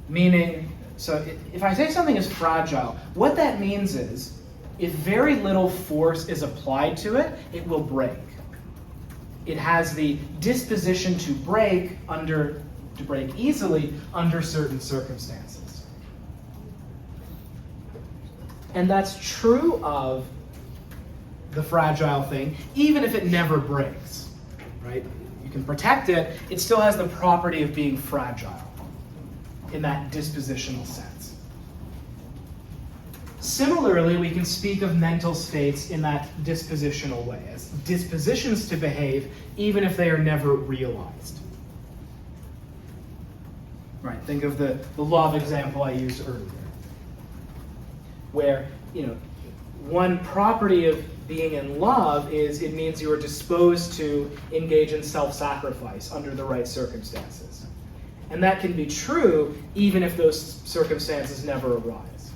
Meaning, so if I say something is fragile, what that means is if very little force is applied to it, it will break. It has the disposition to break easily under certain circumstances. And that's true of the fragile thing, even if it never breaks, right? You can protect it, it still has the property of being fragile in that dispositional sense. Similarly, we can speak of mental states in that dispositional way, as dispositions to behave, even if they are never realized. Right, think of the love example I used earlier, where, one property of being in love is it means you are disposed to engage in self-sacrifice under the right circumstances. And that can be true even if those circumstances never arise.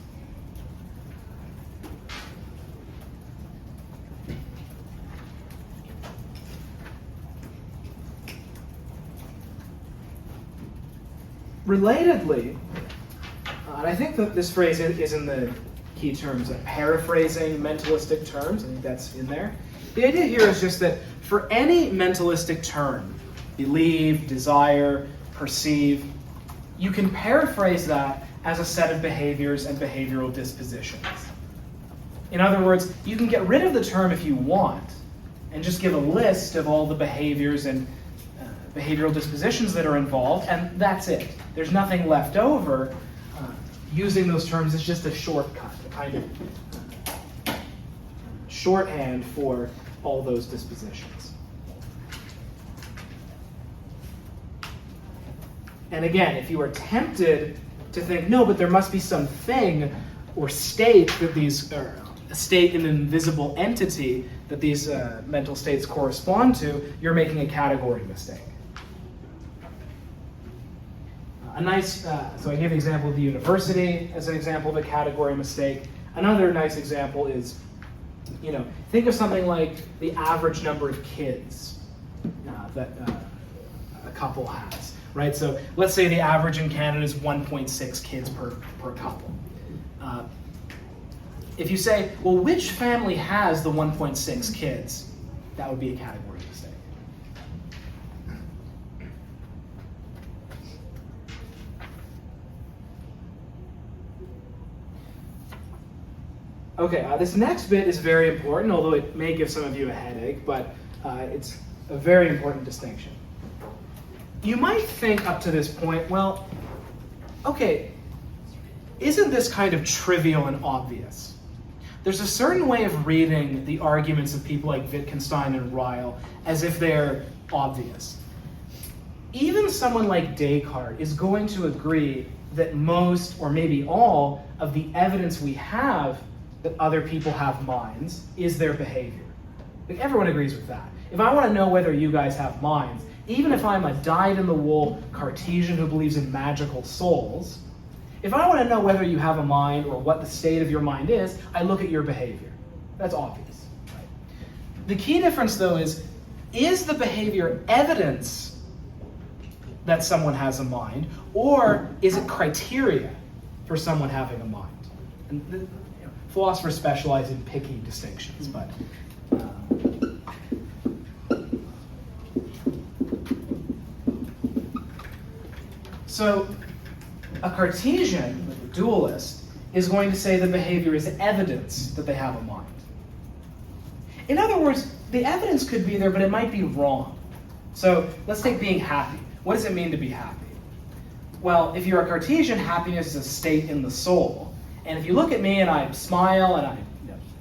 Relatedly, and I think that this phrase is in the key terms, paraphrasing mentalistic terms, I think that's in there. The idea here is just that for any mentalistic term, believe, desire, perceive, you can paraphrase that as a set of behaviors and behavioral dispositions. In other words, you can get rid of the term if you want and just give a list of all the behaviors and behavioral dispositions that are involved, and that's it. There's nothing left over. Using those terms is just a shortcut, a kind of shorthand for all those dispositions. And again, if you are tempted to think, no, but there must be some thing or state that these, or a state, an invisible entity that these mental states correspond to, you're making a category mistake. So I gave the example of the university as an example of a category mistake. Another nice example is, think of something like the average number of kids that a couple has, right? So let's say the average in Canada is 1.6 kids per couple. If you say, well, which family has the 1.6 kids? That would be a category mistake. Okay, this next bit is very important, although it may give some of you a headache, but it's a very important distinction. You might think up to this point, well, okay, isn't this kind of trivial and obvious? There's a certain way of reading the arguments of people like Wittgenstein and Ryle as if they're obvious. Even someone like Descartes is going to agree that most, or maybe all, of the evidence we have that other people have minds is their behavior. Like, everyone agrees with that. If I want to know whether you guys have minds, even if I'm a dyed-in-the-wool Cartesian who believes in magical souls, if I want to know whether you have a mind or what the state of your mind is, I look at your behavior. That's obvious, right? The key difference, though, is the behavior evidence that someone has a mind, or is it criteria for someone having a mind? And philosophers specialize in picky distinctions, but so a Cartesian, like a dualist, is going to say the behavior is evidence that they have a mind. In other words, the evidence could be there, but it might be wrong. So let's take being happy. What does it mean to be happy? Well, if you're a Cartesian, happiness is a state in the soul. And if you look at me and I smile and I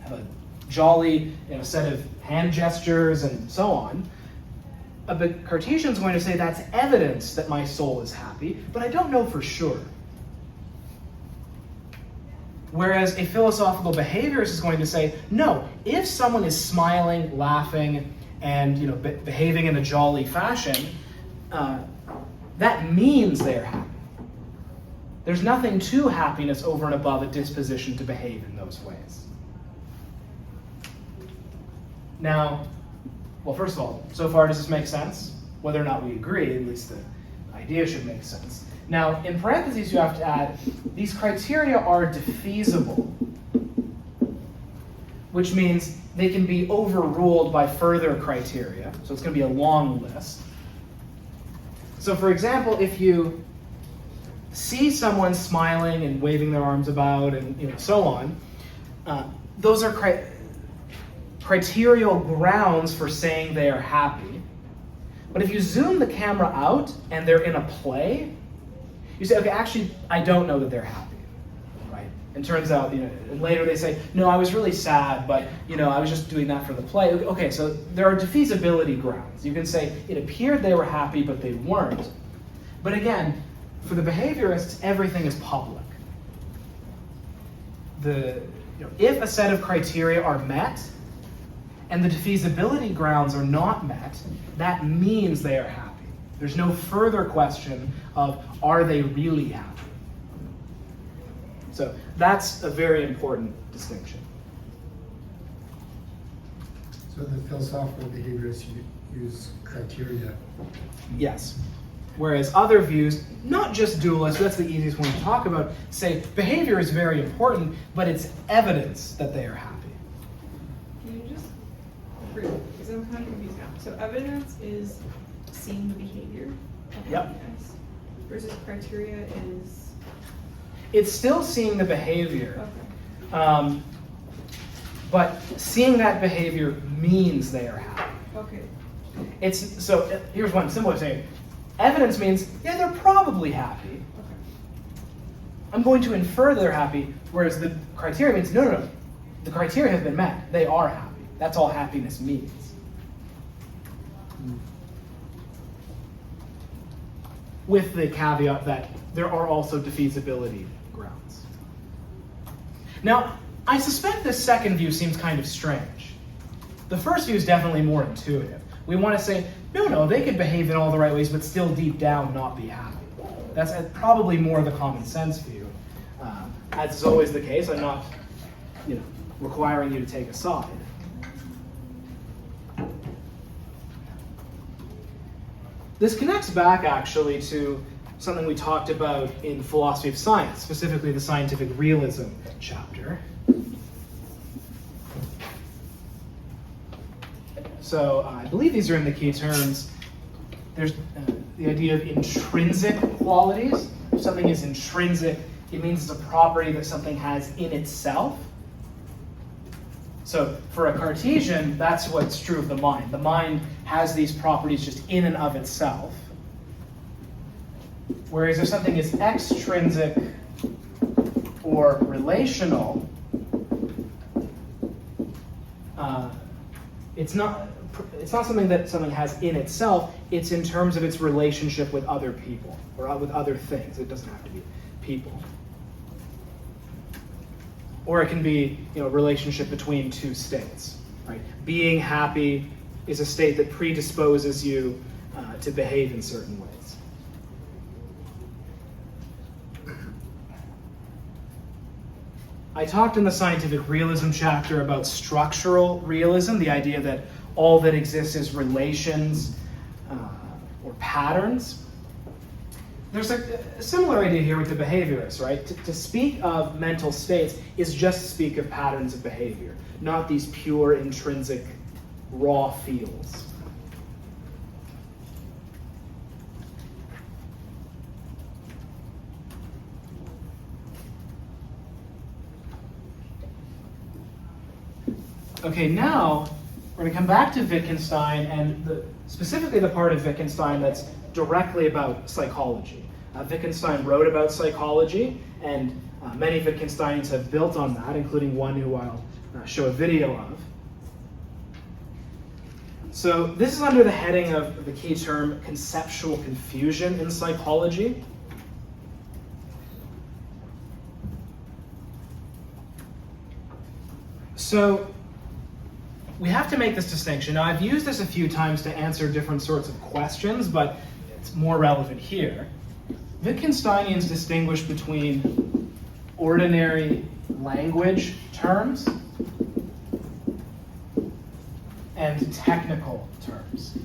have a jolly set of hand gestures and so on, a Cartesian is going to say that's evidence that my soul is happy, but I don't know for sure. Whereas a philosophical behaviorist is going to say, no, if someone is smiling, laughing, and behaving in a jolly fashion, that means they're happy. There's nothing to happiness over and above a disposition to behave in those ways. Now, well, first of all, so far does this make sense? Whether or not we agree, at least the idea should make sense. Now, in parentheses, you have to add, these criteria are defeasible, which means they can be overruled by further criteria. So it's going to be a long list. So for example, if you see someone smiling and waving their arms about and so on, those are criterial grounds for saying they are happy. But if you zoom the camera out and they're in a play, you say, okay, actually, I don't know that they're happy, right? And turns out, and later they say, no, I was really sad, but I was just doing that for the play. Okay, so there are defeasibility grounds. You can say it appeared they were happy, but they weren't. But again, for the behaviorists, everything is public. If a set of criteria are met, and the defeasibility grounds are not met, that means they are happy. There's no further question of, are they really happy? So that's a very important distinction. So the philosophical behaviorists use criteria. Yes. Whereas other views, not just dualists, that's the easiest one to talk about, say behavior is very important, but it's evidence that they are happy. Can you just read? Because I'm kind of confused now. So evidence is seeing the behavior of Yep. happiness, versus criteria is... It's still seeing the behavior, Okay. but seeing that behavior means they are happy. Okay. So here's one simple way of saying it. Evidence means, yeah, they're probably happy. Okay. I'm going to infer they're happy, whereas the criteria means, no. The criteria have been met. They are happy. That's all happiness means. With the caveat that there are also defeasibility grounds. Now, I suspect this second view seems kind of strange. The first view is definitely more intuitive. We want to say, no, they could behave in all the right ways, but still deep down not be happy. That's probably more the common sense view. As is always the case, I'm not requiring you to take a side. This connects back actually to something we talked about in philosophy of science, specifically the scientific realism chapter. So I believe these are in the key terms. There's the idea of intrinsic qualities. If something is intrinsic, it means it's a property that something has in itself. So for a Cartesian, that's what's true of the mind. The mind has these properties just in and of itself. Whereas if something is extrinsic or relational, it's not something that something has in itself. It's in terms of its relationship with other people or with other things. It doesn't have to be people. Or it can be, a relationship between two states. Right? Being happy is a state that predisposes you to behave in certain ways. I talked in the scientific realism chapter about structural realism, the idea that all that exists is relations or patterns. There's a similar idea here with the behaviorists, right? To speak of mental states is just to speak of patterns of behavior, not these pure, intrinsic, raw fields. Okay, now we're going to come back to Wittgenstein and specifically the part of Wittgenstein that's directly about psychology. Wittgenstein wrote about psychology, and many Wittgensteinians have built on that, including one who I'll show a video of. So this is under the heading of the key term conceptual confusion in psychology. So we have to make this distinction. Now, I've used this a few times to answer different sorts of questions, but it's more relevant here. Wittgensteinians distinguish between ordinary language terms and technical terms.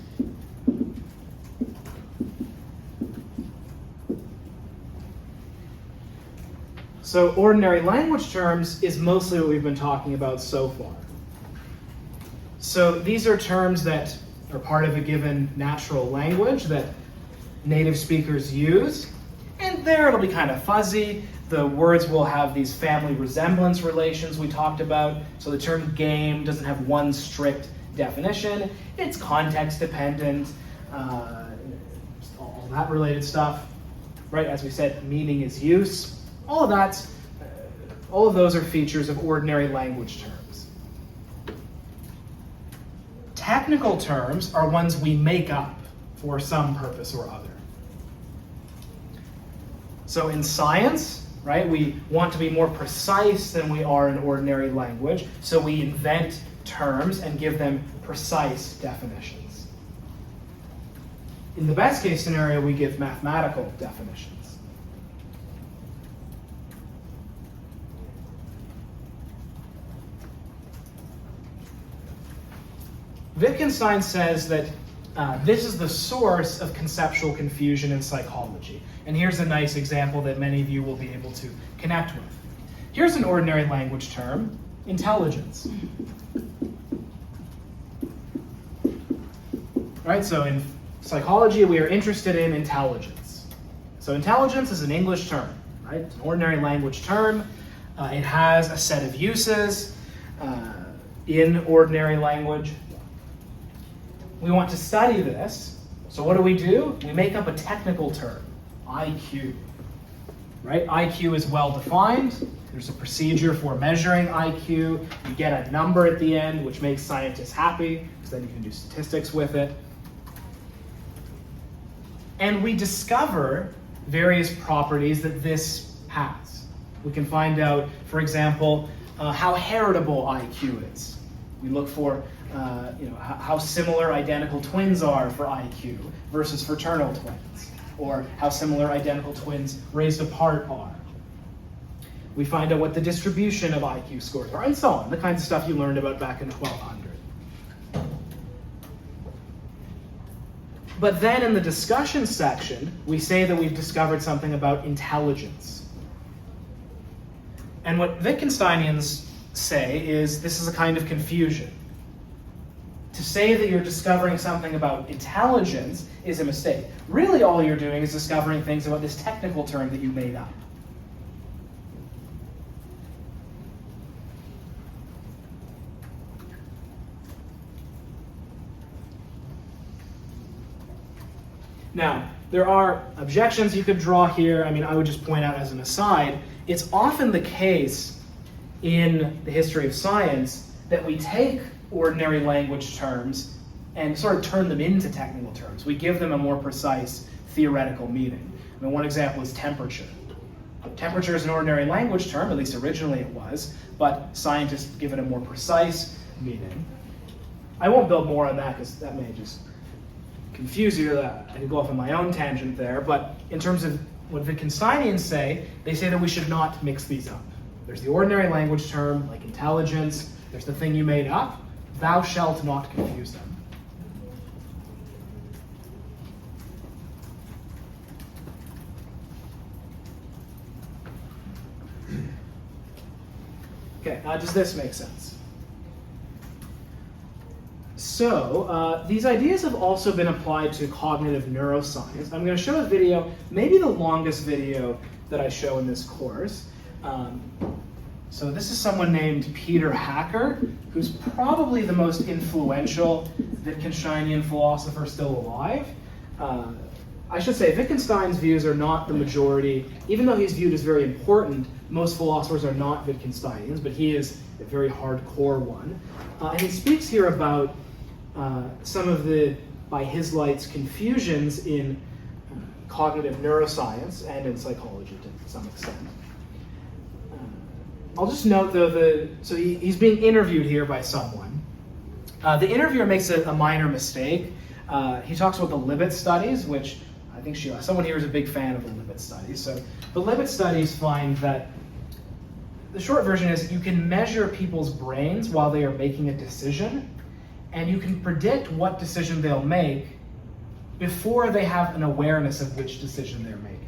So ordinary language terms is mostly what we've been talking about so far. So these are terms that are part of a given natural language that native speakers use. And there it'll be kind of fuzzy. The words will have these family resemblance relations we talked about. So the term game doesn't have one strict definition. It's context dependent, all that related stuff. Right, as we said, meaning is use. All of those are features of ordinary language terms. Technical terms are ones we make up for some purpose or other. So in science, right, we want to be more precise than we are in ordinary language, so we invent terms and give them precise definitions. In the best case scenario, we give mathematical definitions. Wittgenstein says that this is the source of conceptual confusion in psychology. And here's a nice example that many of you will be able to connect with. Here's an ordinary language term, intelligence. Right, so in psychology, we are interested in intelligence. So intelligence is an English term, right? It's an ordinary language term. It has a set of uses in ordinary language. We want to study this, so what do? We make up a technical term, IQ. Right? IQ is well defined. There's a procedure for measuring IQ. You get a number at the end, which makes scientists happy, because then you can do statistics with it. And we discover various properties that this has. We can find out, for example, how heritable IQ is. We look for how similar identical twins are for IQ versus fraternal twins, or how similar identical twins raised apart are. We find out what the distribution of IQ scores are, and so on, the kinds of stuff you learned about back in 1200. But then in the discussion section, we say that we've discovered something about intelligence. And what Wittgensteinians say is this is a kind of confusion. To say that you're discovering something about intelligence is a mistake. Really all you're doing is discovering things about this technical term that you made up. Now, there are objections you could draw here. I mean, I would just point out as an aside, it's often the case in the history of science that we take ordinary language terms and sort of turn them into technical terms. We give them a more precise theoretical meaning. I mean, one example is temperature. Temperature is an ordinary language term, at least originally it was, but scientists give it a more precise meaning. I won't build more on that because that may just confuse you. I could go off on my own tangent there, but in terms of what Wittgensteinians say, they say that we should not mix these up. There's the ordinary language term, like intelligence. There's the thing you made up. Thou shalt not confuse them. Okay, does this make sense? So, these ideas have also been applied to cognitive neuroscience. I'm going to show a video, maybe the longest video that I show in this course. So this is someone named Peter Hacker, who's probably the most influential Wittgensteinian philosopher still alive. I should say Wittgenstein's views are not the majority. Even though he's viewed as very important, most philosophers are not Wittgensteinians, but he is a very hardcore one. And he speaks here about some of the, by his lights, confusions in cognitive neuroscience and in psychology to some extent. I'll just note though, so he's being interviewed here by someone. The interviewer makes a minor mistake. He talks about the Libet studies, which I think someone here is a big fan of the Libet studies. So the Libet studies find that the short version is you can measure people's brains while they are making a decision, and you can predict what decision they'll make before they have an awareness of which decision they're making.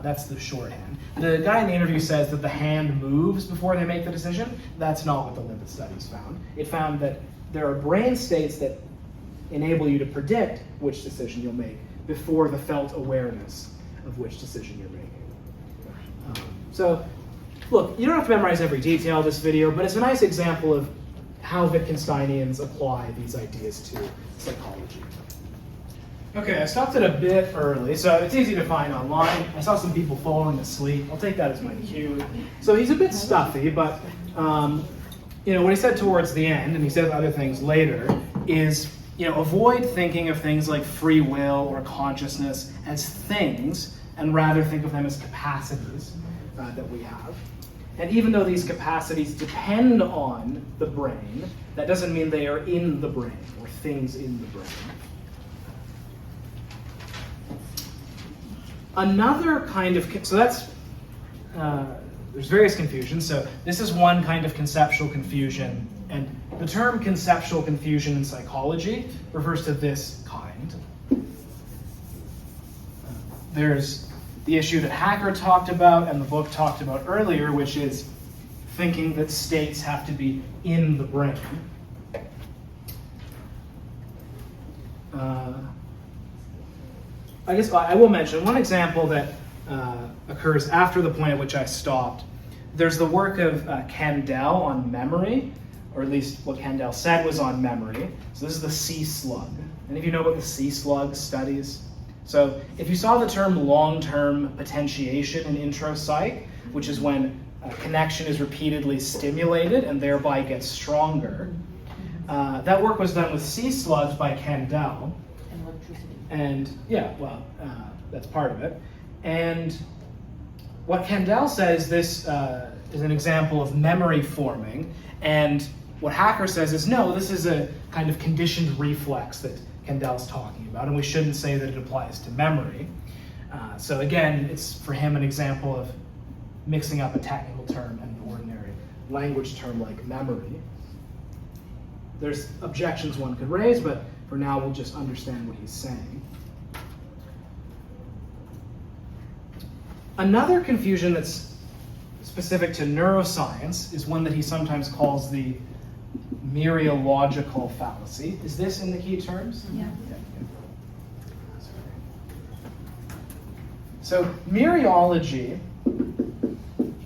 That's the shorthand. The guy in the interview says that the hand moves before they make the decision. That's not what the Libet studies found. It found that there are brain states that enable you to predict which decision you'll make before the felt awareness of which decision you're making. So, look, you don't have to memorize every detail of this video, but it's a nice example of how Wittgensteinians apply these ideas to psychology. Okay, I stopped it a bit early, so it's easy to find online. I saw some people falling asleep. I'll take that as my cue. So he's a bit stuffy, but what he said towards the end, and he said other things later, is avoid thinking of things like free will or consciousness as things, and rather think of them as capacities that we have. And even though these capacities depend on the brain, that doesn't mean they are in the brain or things in the brain. Another kind of, so that's, there's various confusions. So this is one kind of conceptual confusion, and the term conceptual confusion in psychology refers to this kind. There's the issue that Hacker talked about and the book talked about earlier, which is thinking that states have to be in the brain. I guess I will mention one example that occurs after the point at which I stopped. There's the work of Kandel on memory, or at least what Kandel said was on memory. So this is the sea slug. Any of you know about the sea slug studies? So if you saw the term long-term potentiation in intro psych, which is when a connection is repeatedly stimulated and thereby gets stronger, that work was done with sea slugs by Kandel. And that's part of it. And what Kandel says, this is an example of memory forming, and what Hacker says is, no, this is a kind of conditioned reflex that Kandel's talking about, and we shouldn't say that it applies to memory. So again, it's for him an example of mixing up a technical term and an ordinary language term like memory. There's objections one could raise, but for now we'll just understand what he's saying. Another confusion that's specific to neuroscience is one that he sometimes calls the mereological fallacy. Is this in the key terms? Yeah. So mereology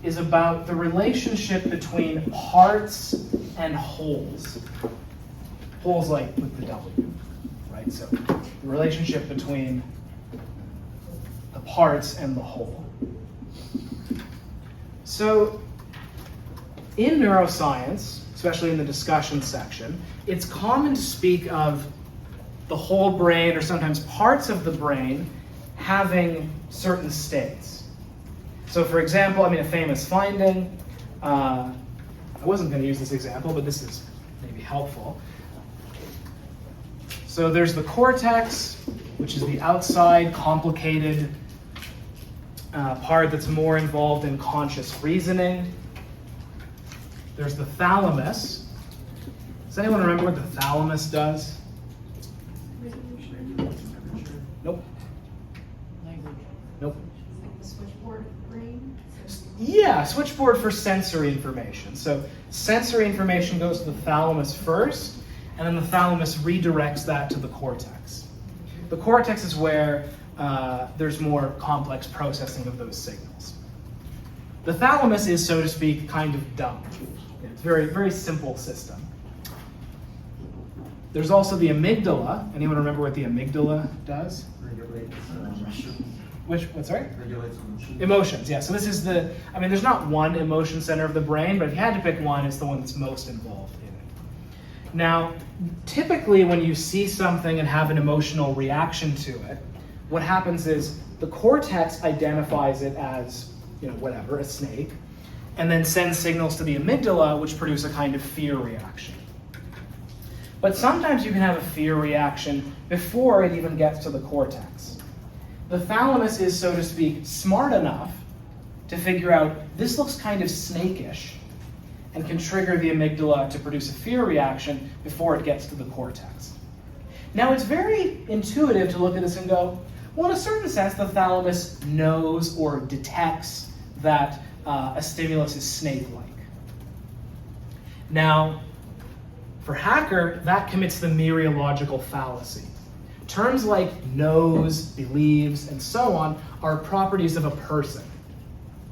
is about the relationship between parts and wholes. Wholes like with the W, right? So the relationship between the parts and the whole. So in neuroscience, especially in the discussion section, it's common to speak of the whole brain or sometimes parts of the brain having certain states. So for example, a famous finding, I wasn't going to use this example, but this is maybe helpful. So there's the cortex, which is the outside, complicated part that's more involved in conscious reasoning. There's the thalamus. Does anyone remember what the thalamus does? Nope. Nope. Switchboard brain? Yeah, switchboard for sensory information. So sensory information goes to the thalamus first, and then the thalamus redirects that to the cortex. The cortex is where there's more complex processing of those signals. The thalamus is, so to speak, kind of dumb. It's a very, very simple system. There's also the amygdala. Anyone remember what the amygdala does? Regulates Sorry? Regulates emotions. Emotions, yeah. So this is there's not one emotion center of the brain, but if you had to pick one, it's the one that's most involved in it. Now, typically when you see something and have an emotional reaction to it, what happens is the cortex identifies it as, whatever, a snake, and then sends signals to the amygdala, which produce a kind of fear reaction. But sometimes you can have a fear reaction before it even gets to the cortex. The thalamus is, so to speak, smart enough to figure out this looks kind of snakish and can trigger the amygdala to produce a fear reaction before it gets to the cortex. Now, it's very intuitive to look at this and go, well, in a certain sense, the thalamus knows or detects that a stimulus is snake-like. Now, for Hacker, that commits the mereological fallacy. Terms like knows, believes, and so on are properties of a person,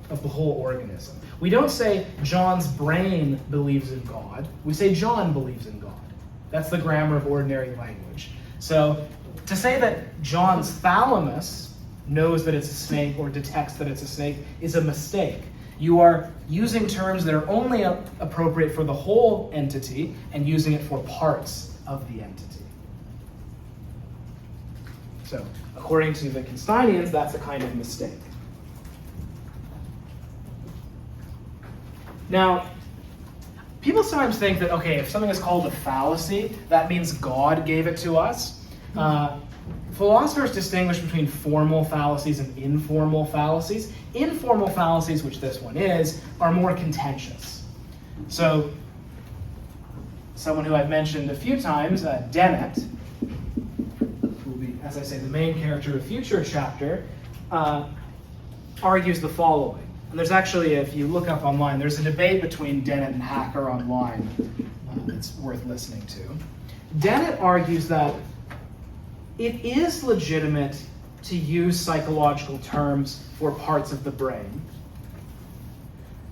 of the whole organism. We don't say John's brain believes in God. We say John believes in God. That's the grammar of ordinary language. So to say that John's thalamus knows that it's a snake or detects that it's a snake is a mistake. You are using terms that are only appropriate for the whole entity and using it for parts of the entity. So, according to the Wittgensteinians, that's a kind of mistake. Now, people sometimes think that, okay, if something is called a fallacy, that means God gave it to us. Philosophers distinguish between formal fallacies and informal fallacies. Informal fallacies, which this one is, are more contentious. So, someone who I've mentioned a few times, Dennett, who will be, as I say, the main character of a future chapter, argues the following. And there's actually, if you look up online, there's a debate between Dennett and Hacker online that's worth listening to. Dennett argues that it is legitimate to use psychological terms for parts of the brain,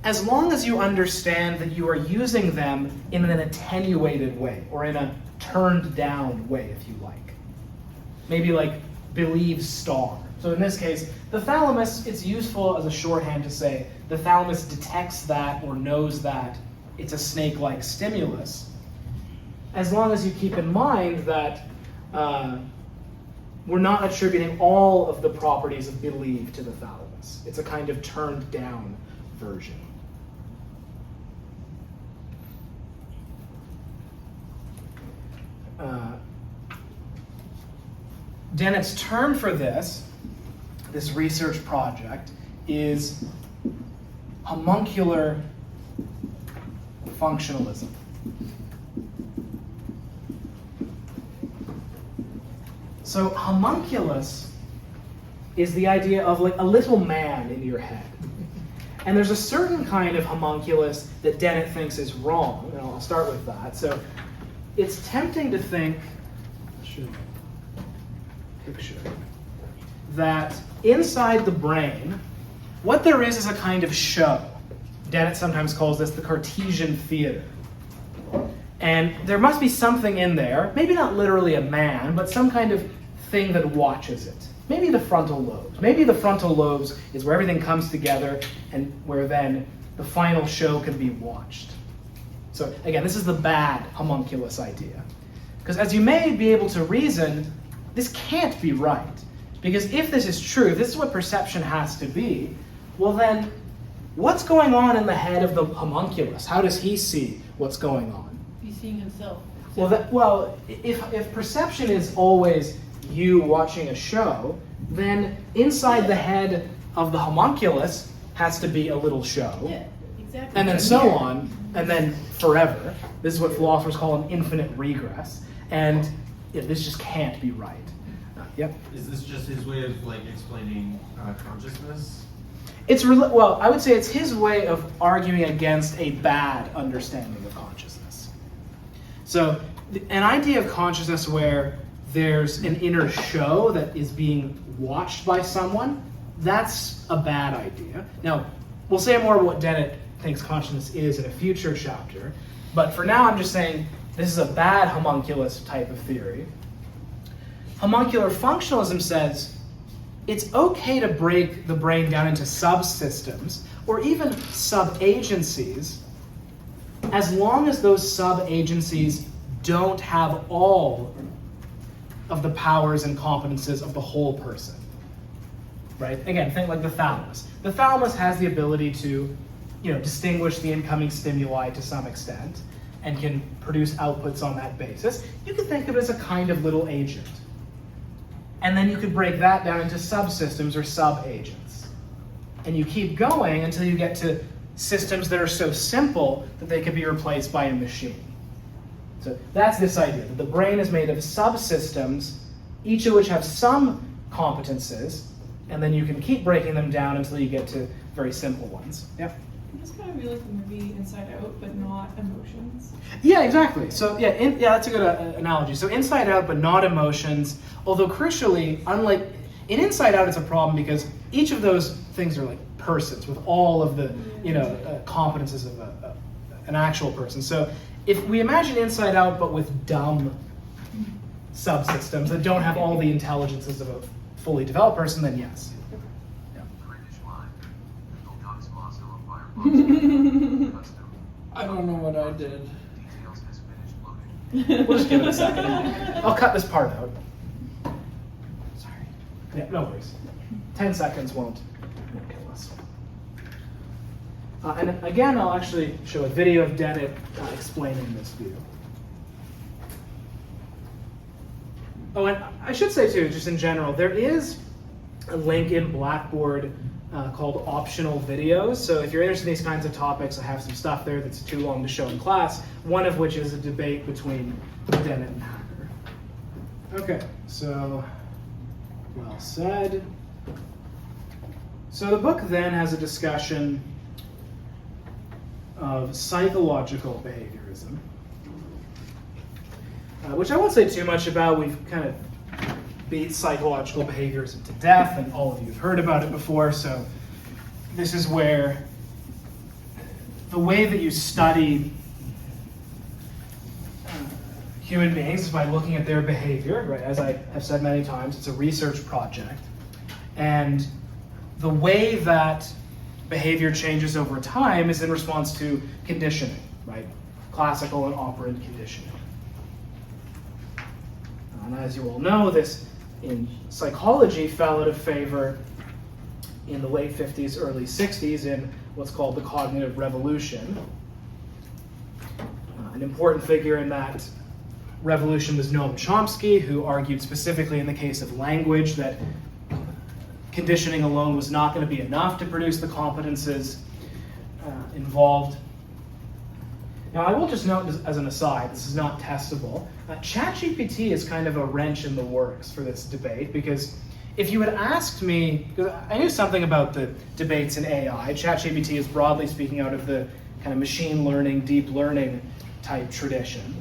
as long as you understand that you are using them in an attenuated way, or in a turned down way, if you like. Maybe like believes star. So in this case, the thalamus, it's useful as a shorthand to say the thalamus detects that or knows that it's a snake-like stimulus, as long as you keep in mind that we're not attributing all of the properties of believe to the thalamus. It's a kind of turned down version. Dennett's term for this research project, is homuncular functionalism. So homunculus is the idea of like a little man in your head. And there's a certain kind of homunculus that Dennett thinks is wrong, and I'll start with that. So it's tempting to think, picture, that inside the brain, what there is a kind of show. Dennett sometimes calls this the Cartesian theater. And there must be something in there, maybe not literally a man, but some kind of thing that watches it. Maybe the frontal lobes. Maybe the frontal lobes is where everything comes together and where then the final show can be watched. So again, this is the bad homunculus idea. Because as you may be able to reason, this can't be right. Because if this is true, this is what perception has to be, well then, what's going on in the head of the homunculus? How does he see what's going on? He's seeing himself. Well, if perception is always you watching a show, then inside the head of the homunculus has to be a little show. Yeah, exactly. And then so on, and then forever. This is what philosophers call an infinite regress. And this just can't be right. Yep. Is this just his way of like explaining consciousness? Well, I would say it's his way of arguing against a bad understanding of consciousness. So an idea of consciousness where there's an inner show that is being watched by someone, that's a bad idea. Now, we'll say more about what Dennett thinks consciousness is in a future chapter, but for now I'm just saying this is a bad homunculus type of theory. Homuncular functionalism says it's okay to break the brain down into subsystems or even sub-agencies as long as those sub-agencies don't have all of the powers and competences of the whole person, right? Again, think like the thalamus. The thalamus has the ability to, distinguish the incoming stimuli to some extent and can produce outputs on that basis. You could think of it as a kind of little agent. And then you could break that down into subsystems or sub-agents. And you keep going until you get to systems that are so simple that they could be replaced by a machine. So that's this idea, that the brain is made of subsystems, each of which have some competences, and then you can keep breaking them down until you get to very simple ones. Yep. This kind of be like the movie Inside Out, but not emotions. Yeah, exactly. So yeah, that's a good analogy. So Inside Out, but not emotions. Although crucially, unlike in Inside Out, it's a problem because each of those things are like persons with all of the competences of an actual person. So if we imagine Inside Out, but with dumb subsystems that don't have all the intelligences of a fully developed person, then yes. I don't know what I did. We'll just give it a second. I'll cut this part out. Sorry. Yeah, no worries. 10 seconds won't kill us. And again, I'll actually show a video of Dennett explaining this view. Oh, and I should say too, just in general, there is a link in Blackboard called optional videos. So if you're interested in these kinds of topics, I have some stuff there that's too long to show in class, one of which is a debate between Dennett and Hacker. Okay, so well said. So the book then has a discussion of psychological behaviorism, which I won't say too much about. We've kind of beat psychological behaviorism to death, and all of you have heard about it before, so this is where the way that you study human beings is by looking at their behavior, right? As I have said many times, it's a research project, and the way that behavior changes over time is in response to conditioning, right? Classical and operant conditioning. And as you all know, this in psychology fell out of favor in the late 50s, early 60s in what's called the cognitive revolution. An important figure in that revolution was Noam Chomsky, who argued specifically in the case of language that conditioning alone was not going to be enough to produce the competences involved. Now, I will just note as an aside, this is not testable. ChatGPT is kind of a wrench in the works for this debate, because if you had asked me, because I knew something about the debates in AI, ChatGPT is broadly speaking out of the kind of machine learning, deep learning type tradition.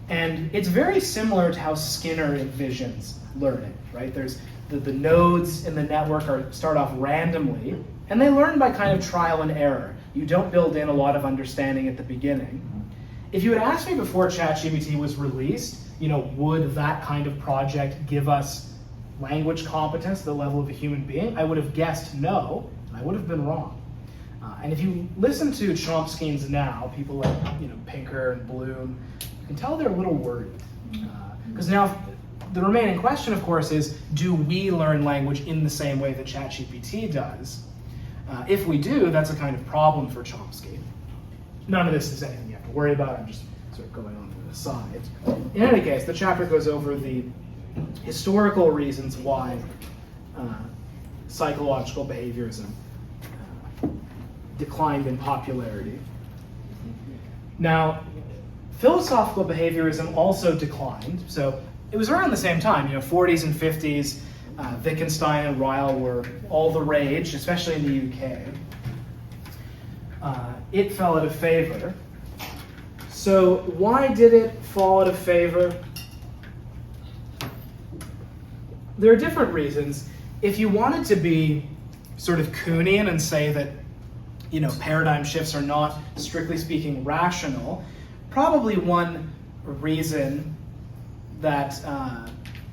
And it's very similar to how Skinner envisions learning, right? There's the nodes in the network start off randomly, and they learn by kind of trial and error. You don't build in a lot of understanding at the beginning. If you had asked me before ChatGPT was released, would that kind of project give us language competence to the level of a human being, I would have guessed no, and I would have been wrong. And if you listen to Chomskyans now, people like Pinker and Bloom, you can tell they're a little worried. Because now the remaining question, of course, is do we learn language in the same way that ChatGPT does? If we do, that's a kind of problem for Chomsky. None of this is anything you have to worry about. I'm just sort of going on to the side. In any case, the chapter goes over the historical reasons why psychological behaviorism declined in popularity. Now, philosophical behaviorism also declined. So it was around the same time, 40s and 50s. Wittgenstein and Ryle were all the rage, especially in the UK. It fell out of favor. So why did it fall out of favor? There are different reasons. If you wanted to be sort of Kuhnian and say that, paradigm shifts are not, strictly speaking, rational, probably one reason that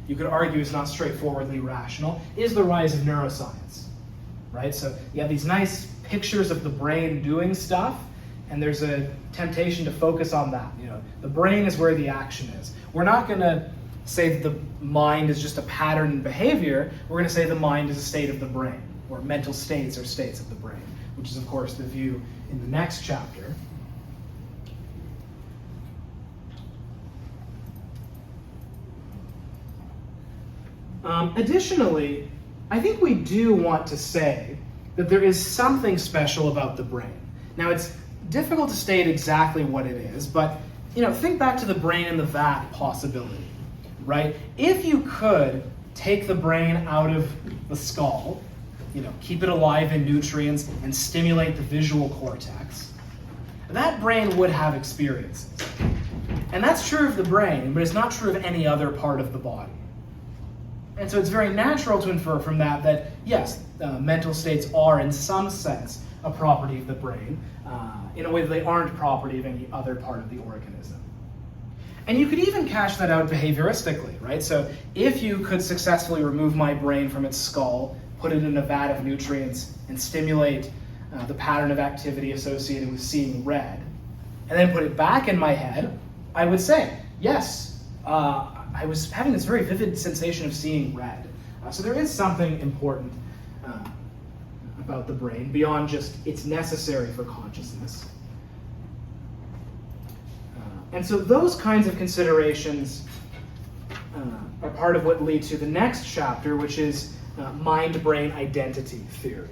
you could argue is not straightforwardly rational is the rise of neuroscience, right? So you have these nice pictures of the brain doing stuff, And there's a temptation to focus on that. The brain is where the action is. We're not going to say that the mind is just a pattern in behavior. We're going to say the mind is a state of the brain, or mental states are states of the brain, which is, of course, the view in the next chapter. Additionally, I think we do want to say that there is something special about the brain. Now, it's difficult to state exactly what it is, but think back to the brain in the vat possibility, right? If you could take the brain out of the skull, keep it alive in nutrients and stimulate the visual cortex, that brain would have experiences. And that's true of the brain, but it's not true of any other part of the body. And so it's very natural to infer from that yes, mental states are in some sense a property of the brain, in a way that they aren't property of any other part of the organism. And you could even cash that out behavioristically, right? So if you could successfully remove my brain from its skull, put it in a vat of nutrients, and stimulate the pattern of activity associated with seeing red, and then put it back in my head, I would say, yes, I was having this very vivid sensation of seeing red. So there is something important about the brain beyond just it's necessary for consciousness. And so those kinds of considerations are part of what lead to the next chapter, which is mind-brain identity theory.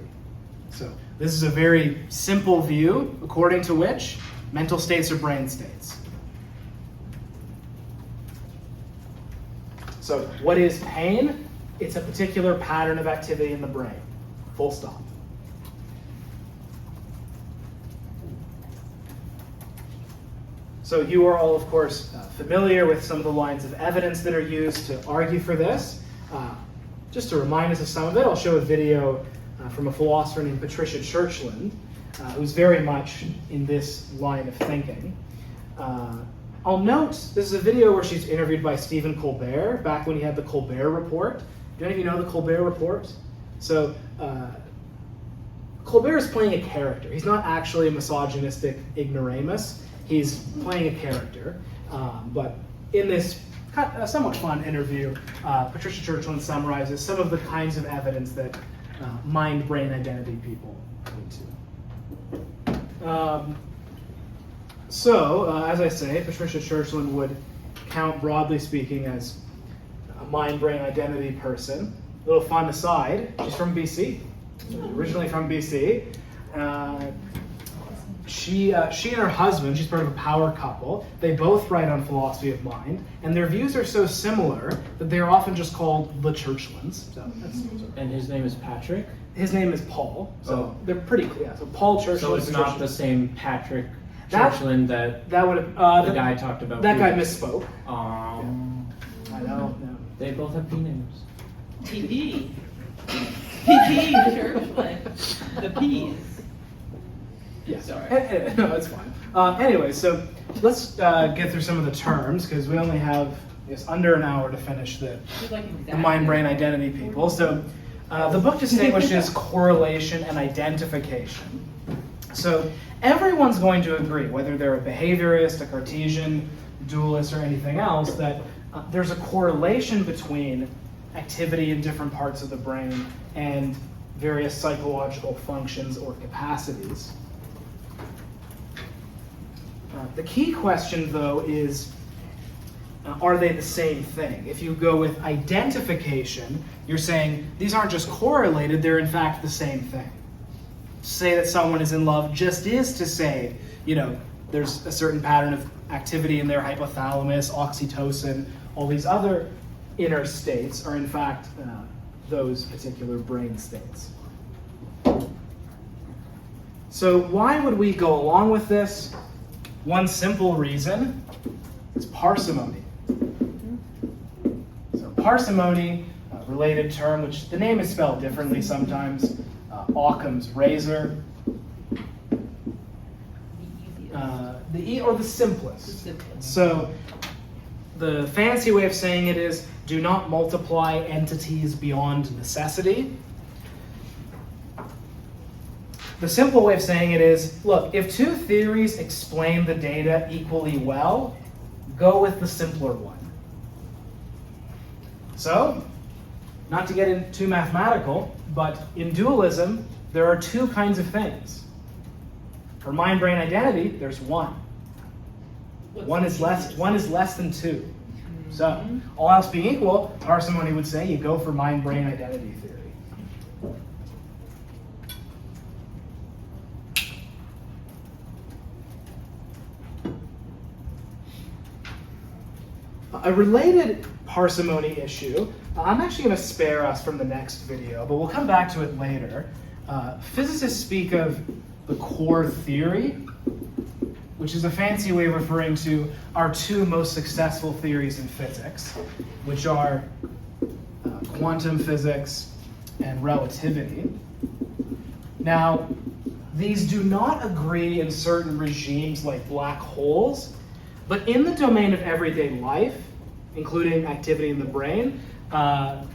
So this is a very simple view according to which mental states are brain states. So what is pain? It's a particular pattern of activity in the brain. Full stop. So you are all, of course, familiar with some of the lines of evidence that are used to argue for this. Just to remind us of some of it, I'll show a video from a philosopher named Patricia Churchland, who's very much in this line of thinking. I'll note, this is a video where she's interviewed by Stephen Colbert, back when he had the Colbert Report. Do any of you know the Colbert Report? So, Colbert is playing a character. He's not actually a misogynistic ignoramus. He's playing a character. But in this somewhat fun interview, Patricia Churchland summarizes some of the kinds of evidence that mind-brain identity people point to. So, as I say, Patricia Churchland would count, broadly speaking, as a mind-brain identity person. A little fun aside, she's from BC, originally from BC. She and her husband, she's part of a power couple, they both write on philosophy of mind, and their views are so similar that they're often just called the Churchlands. So and his name is Patrick? His name is Paul, so they're pretty clear. So Paul Churchland. So it's not the same Patrick Churchland that would have the guy talked about. That guy misspoke. I know. They both have P names. PP. PP Churchland. The P's. Yeah, sorry. No, it's fine. Anyway, so let's get through some of the terms, because we only have under an hour to finish the mind-brain identity people. So the book distinguishes correlation and identification. So everyone's going to agree, whether they're a behaviorist, a Cartesian, dualist, or anything else, that there's a correlation between activity in different parts of the brain and various psychological functions or capacities. The key question, though, is are they the same thing? If you go with identification, you're saying these aren't just correlated, they're in fact the same thing. To say that someone is in love just is to say, there's a certain pattern of activity in their hypothalamus, oxytocin, all these other inner states are in fact those particular brain states. So why would we go along with this? One simple reason is parsimony. So parsimony, a related term, which the name is spelled differently sometimes, Occam's razor, or the simplest. So the fancy way of saying it is, do not multiply entities beyond necessity. the simple way of saying it is, look, if two theories explain the data equally well, go with the simpler one. So, not to get in too mathematical, but in dualism, there are two kinds of things. For mind-brain identity, there's one. One is less than two. So, all else being equal, parsimony would say you go for mind-brain identity theory. A related parsimony issue, I'm actually going to spare us from the next video, but we'll come back to it later. Physicists speak of the core theory, which is a fancy way of referring to our two most successful theories in physics, which are quantum physics and relativity. Now, these do not agree in certain regimes like black holes, but in the domain of everyday life, including activity in the brain, the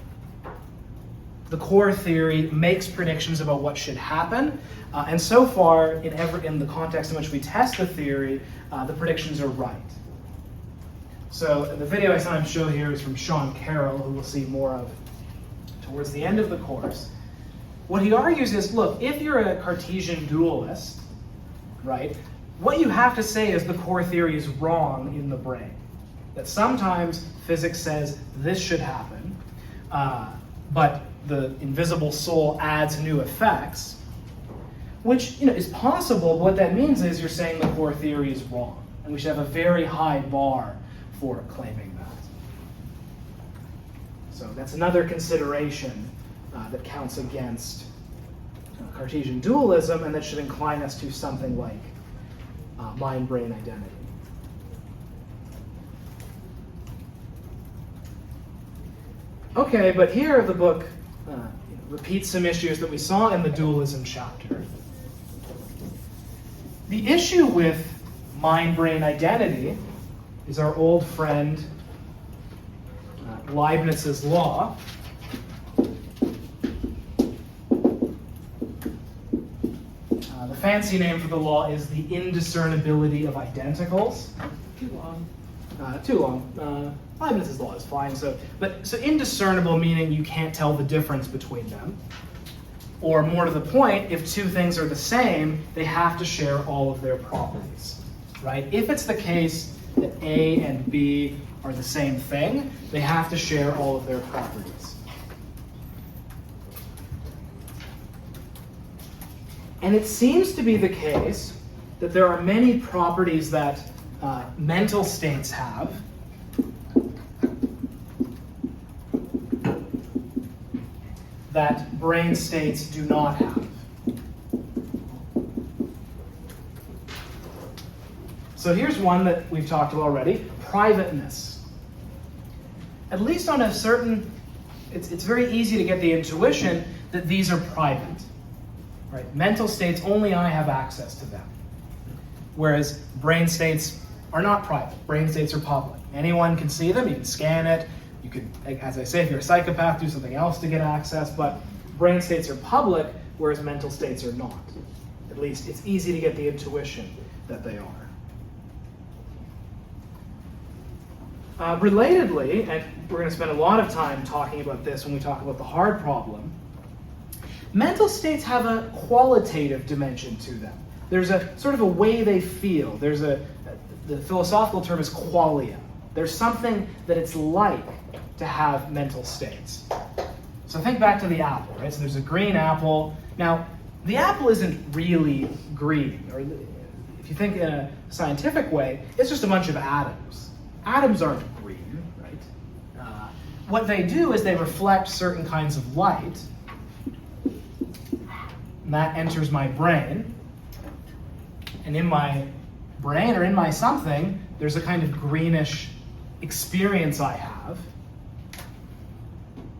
core theory makes predictions about what should happen, and so far, in the context in which we test the theory, the predictions are right. So the video I sometimes show here is from Sean Carroll, who we'll see more of towards the end of the course. What he argues is, look, if you're a Cartesian dualist, right, what you have to say is the core theory is wrong in the brain. That sometimes physics says this should happen, but the invisible soul adds new effects, which is possible, but what that means is you're saying the core theory is wrong, and we should have a very high bar for claiming that. So that's another consideration that counts against Cartesian dualism, and that should incline us to something like mind-brain identity. Okay, but here the book repeats some issues that we saw in the dualism chapter. The issue with mind-brain identity is our old friend Leibniz's law. The fancy name for the law is the indiscernibility of identicals. Too long. Too long. Leibniz's law is fine. So indiscernible meaning you can't tell the difference between them. Or more to the point, if two things are the same, they have to share all of their properties, right? If it's the case that A and B are the same thing, they have to share all of their properties. And it seems to be the case that there are many properties that mental states have that brain states do not have. So here's one that we've talked about already, privateness. At least on a certain, it's very easy to get the intuition that these are private. Right? Mental states, only I have access to them. Whereas brain states are not private. Brain states are public. Anyone can see them, you can scan it, you could, as I say, if you're a psychopath, do something else to get access, but brain states are public, whereas mental states are not. At least it's easy to get the intuition that they are. Relatedly, and we're going to spend a lot of time talking about this when we talk about the hard problem, mental states have a qualitative dimension to them. There's a sort of a way they feel. The philosophical term is qualia. There's something that it's like to have mental states. So think back to the apple, right? So there's a green apple. Now, the apple isn't really green, or if you think in a scientific way, it's just a bunch of atoms. Atoms aren't green, right? What they do is they reflect certain kinds of light, and that enters my brain. And in my brain, or in my something, there's a kind of greenish experience I have.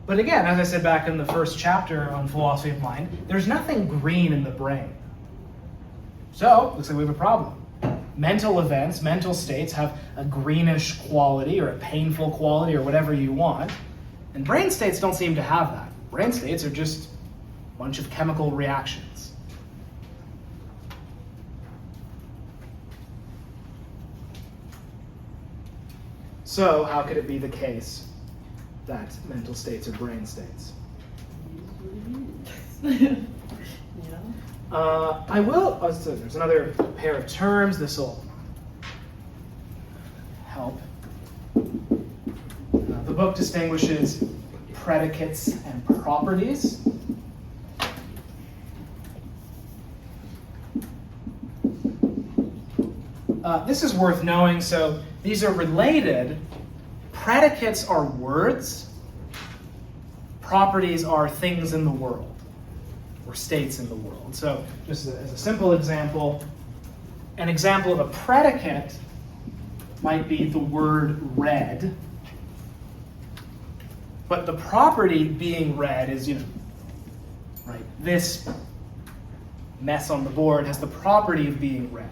But again, as I said back in the first chapter on philosophy of mind, there's nothing green in the brain. So, looks like we have a problem. Mental events, mental states have a greenish quality or a painful quality or whatever you want. And brain states don't seem to have that. Brain states are just a bunch of chemical reactions. So how could it be the case that mental states are brain states? I will, so there's another pair of terms. This will help. The book distinguishes predicates and properties. This is worth knowing. So these are related. Predicates are words. Properties are things in the world, or states in the world. So just as a simple example, an example of a predicate might be the word red. But the property being red is, right, this mess on the board has the property of being red.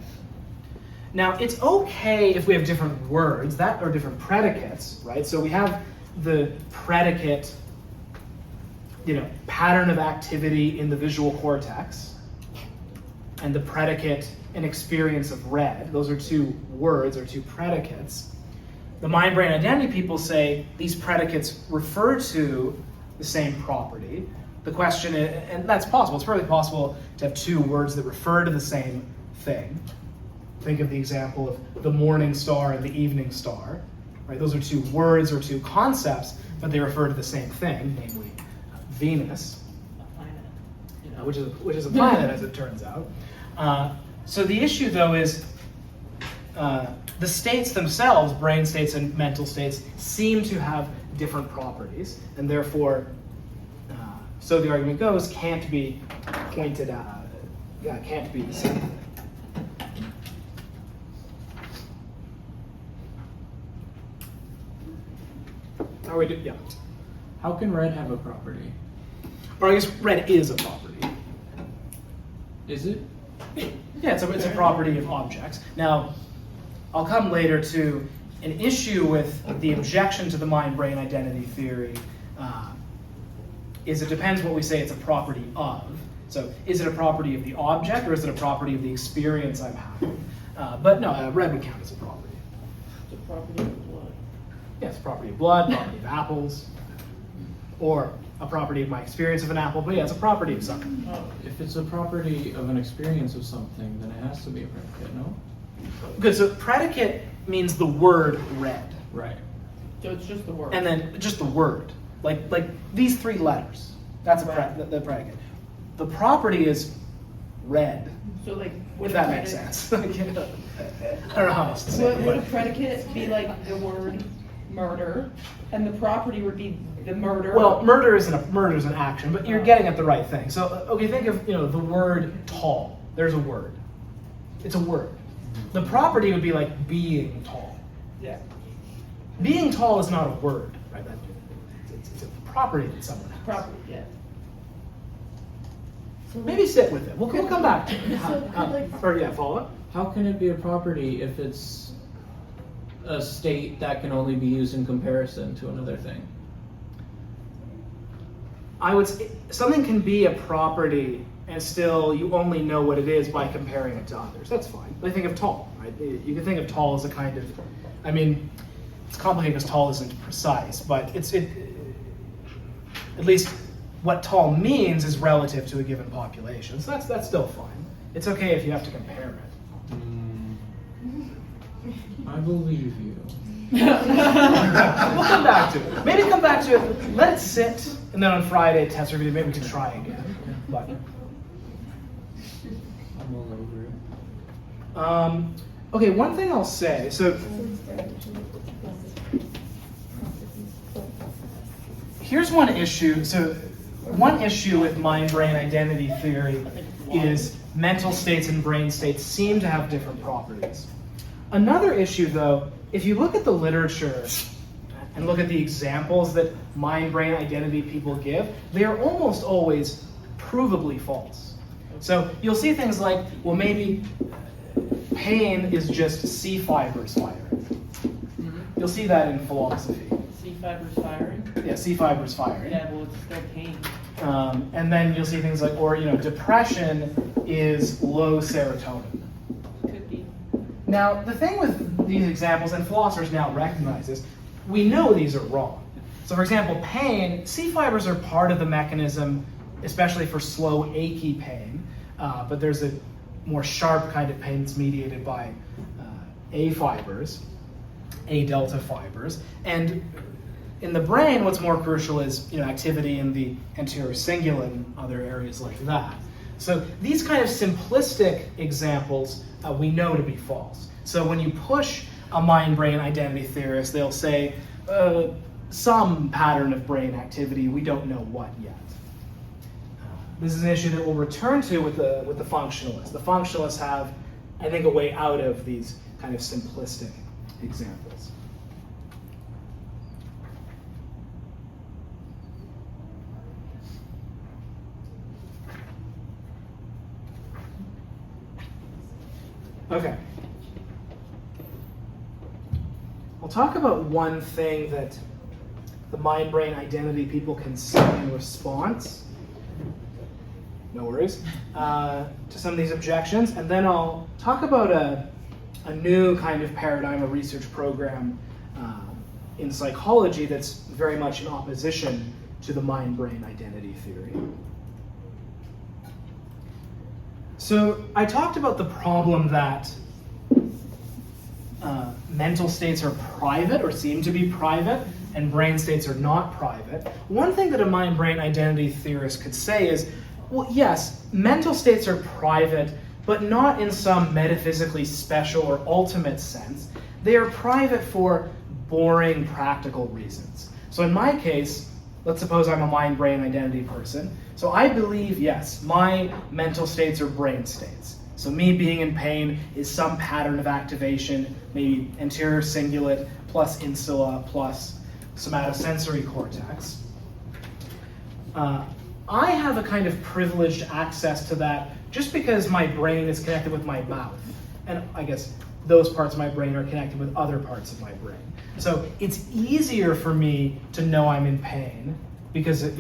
Now, it's okay if we have different words that are different predicates, right? So we have the predicate, pattern of activity in the visual cortex, and the predicate, an experience of red. Those are two words or two predicates. The mind-brain identity people say these predicates refer to the same property. The question is, and that's possible, it's perfectly possible to have two words that refer to the same thing. Think of the example of the morning star and the evening star. Right? Those are two words or two concepts, but they refer to the same thing, namely Venus, which is a planet, as it turns out. So the issue, though, is the states themselves, brain states and mental states, seem to have different properties, and therefore, so the argument goes, can't be pointed out. Can't be the same thing. How we do? Yeah. How can red have a property? Or I guess red is a property. Is it? Yeah, it's a property of objects. Now, I'll come later to an issue with the objection to the mind-brain identity theory. Is it depends what we say it's a property of. So, is it a property of the object, or is it a property of the experience I'm having? But no, red would count as a property. It's a property of blood. Yeah, it's a property of blood, property of apples, or a property of my experience of an apple, but yeah, it's a property of something. If it's a property of an experience of something, then it has to be a predicate, no? Good, so predicate means the word red. Right. So it's just the word. And then just the word. Like these three letters. That's the predicate. The property is red. So like, If that makes sense. I don't know how else to say it. Would a predicate be like the word murder, and the property would be the murder? Well, murder is an action, but you're getting at the right thing. So, okay, think of the word tall. There's a word. It's a word. The property would be like being tall. Yeah. Being tall is not a word, right? It's a property that someone has. Property, yeah. Maybe sit with it. We'll come back to it. Follow up. How can it be a property if it's a state that can only be used in comparison to another thing? I would say something can be a property and still you only know what it is by comparing it to others. That's fine. I think of tall, right? You can think of tall as a kind of, it's complicated because tall isn't precise, but at least what tall means is relative to a given population. So that's still fine. It's okay if you have to compare it. I believe you. We'll come back to it. Maybe come back to it. Let it sit, and then on Friday, test review. Maybe we can try again. But I'm all over it. okay, one thing I'll say. So here's one issue. So one issue with mind-brain identity theory is mental states and brain states seem to have different properties. Another issue, though, if you look at the literature and look at the examples that mind-brain identity people give, they are almost always provably false. So you'll see things like, well, maybe pain is just C fibers firing. You'll see that in philosophy. C fibers firing? Yeah, C fibers firing. Yeah, well, it's still pain. And then you'll see things like, depression is low serotonin. Could be. Now, the thing with these examples, and philosophers now recognize this, we know these are wrong. So for example, pain, C fibers are part of the mechanism, especially for slow, achy pain, but there's a more sharp kind of pain that's mediated by A fibers, A delta fibers. And in the brain, what's more crucial is activity in the anterior cingulate and other areas like that. So these kind of simplistic examples we know to be false. So when you push a mind-brain identity theorist, they'll say some pattern of brain activity, we don't know what yet. This is an issue that we'll return to with the functionalists. The functionalists have, I think, a way out of these kind of simplistic examples. Okay. I'll talk about one thing that the mind-brain identity people can say in response, no worries, to some of these objections, and then I'll talk about a new kind of paradigm, a research program in psychology that's very much in opposition to the mind-brain identity theory. So I talked about the problem that mental states are private or seem to be private and brain states are not private. One thing that a mind-brain identity theorist could say is, well, yes, mental states are private, but not in some metaphysically special or ultimate sense. They are private for boring practical reasons. So in my case, let's suppose I'm a mind-brain identity person. So I believe, yes, my mental states are brain states. So me being in pain is some pattern of activation, maybe anterior cingulate plus insula plus somatosensory cortex. I have a kind of privileged access to that just because my brain is connected with my mouth. And I guess those parts of my brain are connected with other parts of my brain. So it's easier for me to know I'm in pain because,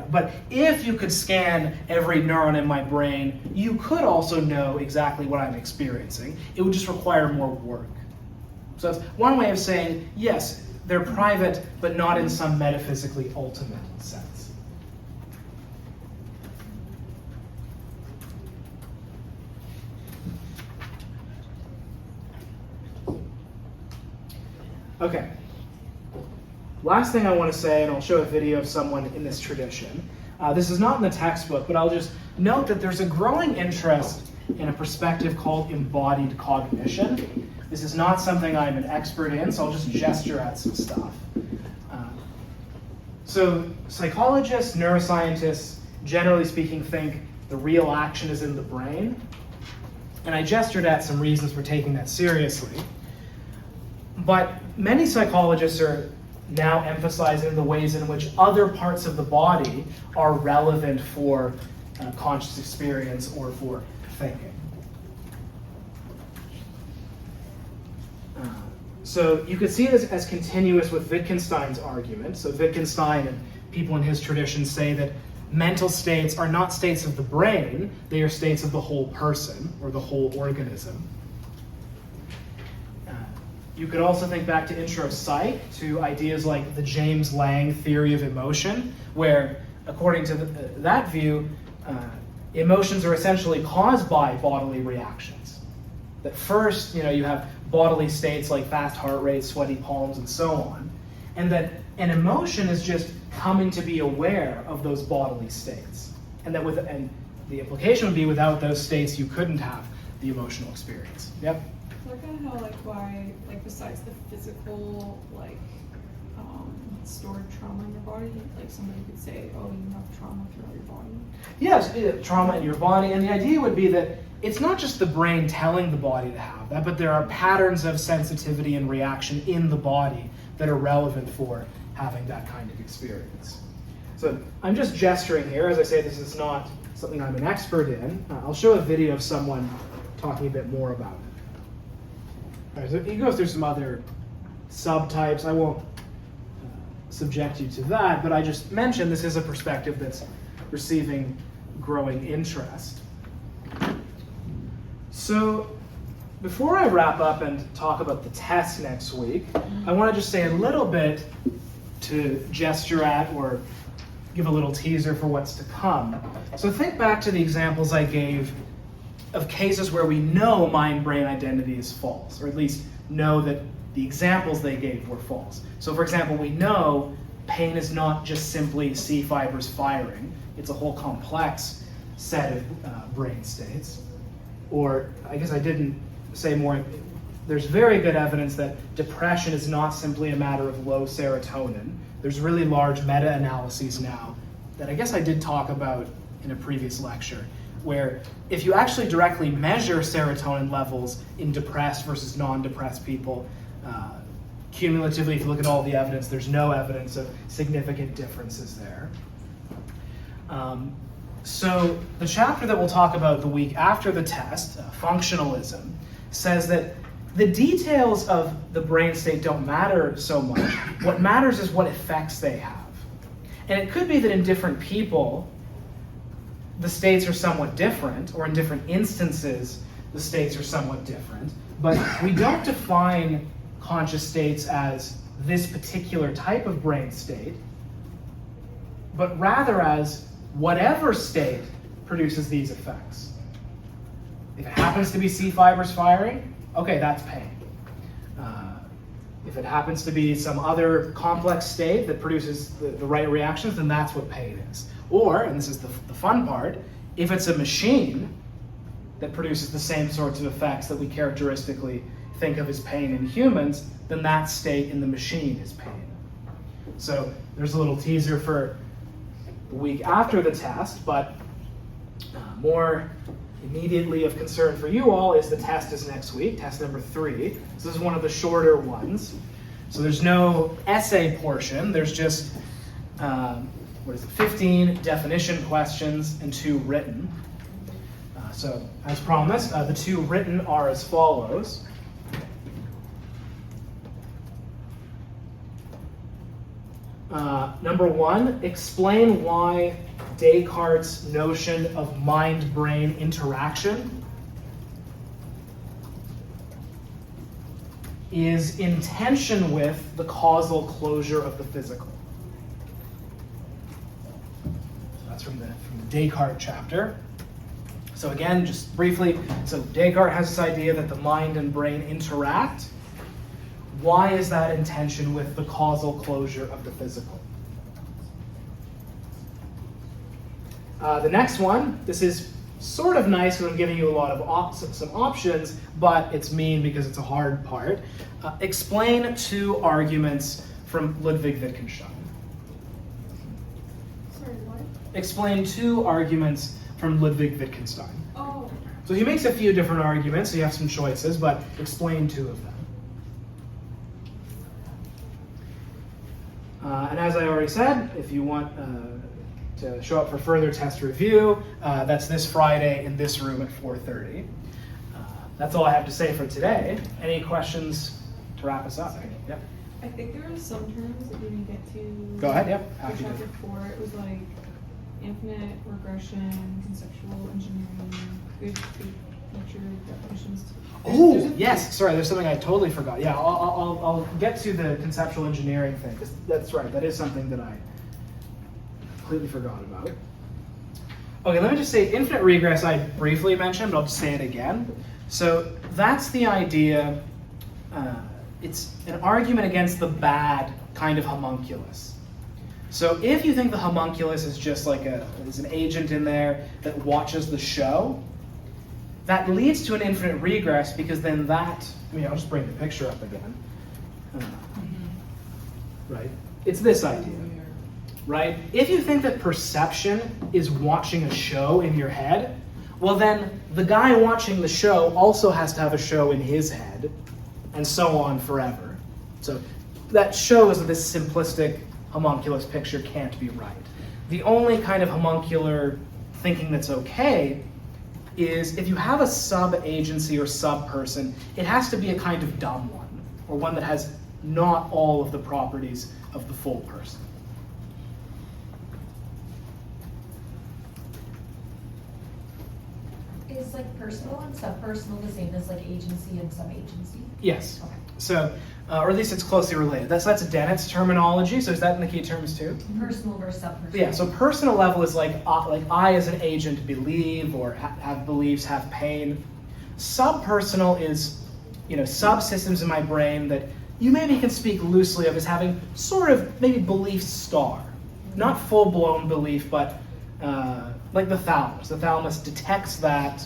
but if you could scan every neuron in my brain, you could also know exactly what I'm experiencing. It would just require more work. So that's one way of saying, yes, they're private, but not in some metaphysically ultimate sense. Okay. Last thing I want to say, and I'll show a video of someone in this tradition. This is not in the textbook, but I'll just note that there's a growing interest in a perspective called embodied cognition. This is not something I'm an expert in, so I'll just gesture at some stuff. So psychologists, neuroscientists, generally speaking, think the real action is in the brain. And I gestured at some reasons for taking that seriously. But many psychologists are now emphasizing the ways in which other parts of the body are relevant for conscious experience or for thinking. So you could see this as continuous with Wittgenstein's argument. So Wittgenstein and people in his tradition say that mental states are not states of the brain, they are states of the whole person or the whole organism. You could also think back to intro psych, to ideas like the James Lang theory of emotion, where according to that view, emotions are essentially caused by bodily reactions. That first, you have bodily states like fast heart rate, sweaty palms, and so on. And that an emotion is just coming to be aware of those bodily states. And that and the implication would be without those states, you couldn't have the emotional experience. Yep? So kind of how, why, besides the physical, stored trauma in your body, somebody could say, oh, you have trauma throughout your body. Yes, trauma in your body. And the idea would be that it's not just the brain telling the body to have that, but there are patterns of sensitivity and reaction in the body that are relevant for having that kind of experience. So I'm just gesturing here. As I say, this is not something I'm an expert in. I'll show a video of someone talking a bit more about it. All right, so he goes through some other subtypes. I won't subject you to that, but I just mentioned this is a perspective that's receiving growing interest. So before I wrap up and talk about the test next week, I want to just say a little bit to gesture at or give a little teaser for what's to come. So think back to the examples I gave of cases where we know mind-brain identity is false, or at least know that the examples they gave were false. So for example, we know pain is not just simply C fibers firing. It's a whole complex set of brain states. Or I guess I didn't say more. There's very good evidence that depression is not simply a matter of low serotonin. There's really large meta-analyses now that I guess I did talk about in a previous lecture, where if you actually directly measure serotonin levels in depressed versus non-depressed people, cumulatively, if you look at all the evidence, there's no evidence of significant differences there. So the chapter that we'll talk about the week after the test, functionalism, says that the details of the brain state don't matter so much. What matters is what effects they have. And it could be that in different people, the states are somewhat different, or in different instances, the states are somewhat different. But we don't define conscious states as this particular type of brain state, but rather as whatever state produces these effects. If it happens to be C fibers firing, okay, that's pain. If it happens to be some other complex state that produces the right reactions, then that's what pain is. Or, and this is the fun part, if it's a machine that produces the same sorts of effects that we characteristically think of as pain in humans, then that state in the machine is pain. So there's a little teaser for the week after the test, but more immediately of concern for you all is the test is next week, test number 3. So this is one of the shorter ones. So there's no essay portion, there's just 15 definition questions and 2 written. So as promised, the 2 written are as follows. Number 1, explain why Descartes' notion of mind-brain interaction is in tension with the causal closure of the physical. That's from the Descartes chapter. So again, just briefly, so Descartes has this idea that the mind and brain interact. Why is that in tension with the causal closure of the physical? The next one, this is sort of nice because I'm giving you a lot of some options, but it's mean because it's a hard part. Explain 2 arguments from Ludwig Wittgenstein. Sorry, what? Explain 2 arguments from Ludwig Wittgenstein. Oh. So he makes a few different arguments, so you have some choices, but explain 2 of them. And as I already said, if you want to show up for further test review, that's this Friday in this room at 4:30. That's all I have to say for today. Any questions to wrap us up? Yep. I think there are some terms that we didn't get to. Go ahead, yep. For chapter 4, it was like infinite regression, conceptual engineering, good feature definitions. Oh, yes, sorry, there's something I totally forgot. Yeah, I'll get to the conceptual engineering thing, 'cause that's right, that is something that I completely forgot about. Okay, let me just say, infinite regress I briefly mentioned, but I'll just say it again. So that's the idea, it's an argument against the bad kind of homunculus. So if you think the homunculus is just like there's an agent in there that watches the show, that leads to an infinite regress because then I'll just bring the picture up again. Right? It's this idea. Right? If you think that perception is watching a show in your head, well then the guy watching the show also has to have a show in his head, and so on forever. So that shows that this simplistic homunculus picture can't be right. The only kind of homuncular thinking that's okay is if you have a sub-agency or sub-person, it has to be a kind of dumb one, or one that has not all of the properties of the full person. Is like personal and subpersonal the same as like agency and subagency? Yes. Okay. So, or at least it's closely related. That's Dennett's terminology. So is that in the key terms too? Personal versus subpersonal. Yeah. So personal level is like I as an agent believe or have beliefs, have pain. Subpersonal is, subsystems in my brain that you maybe can speak loosely of as having sort of maybe belief star, not full blown belief, but like the thalamus. The thalamus detects that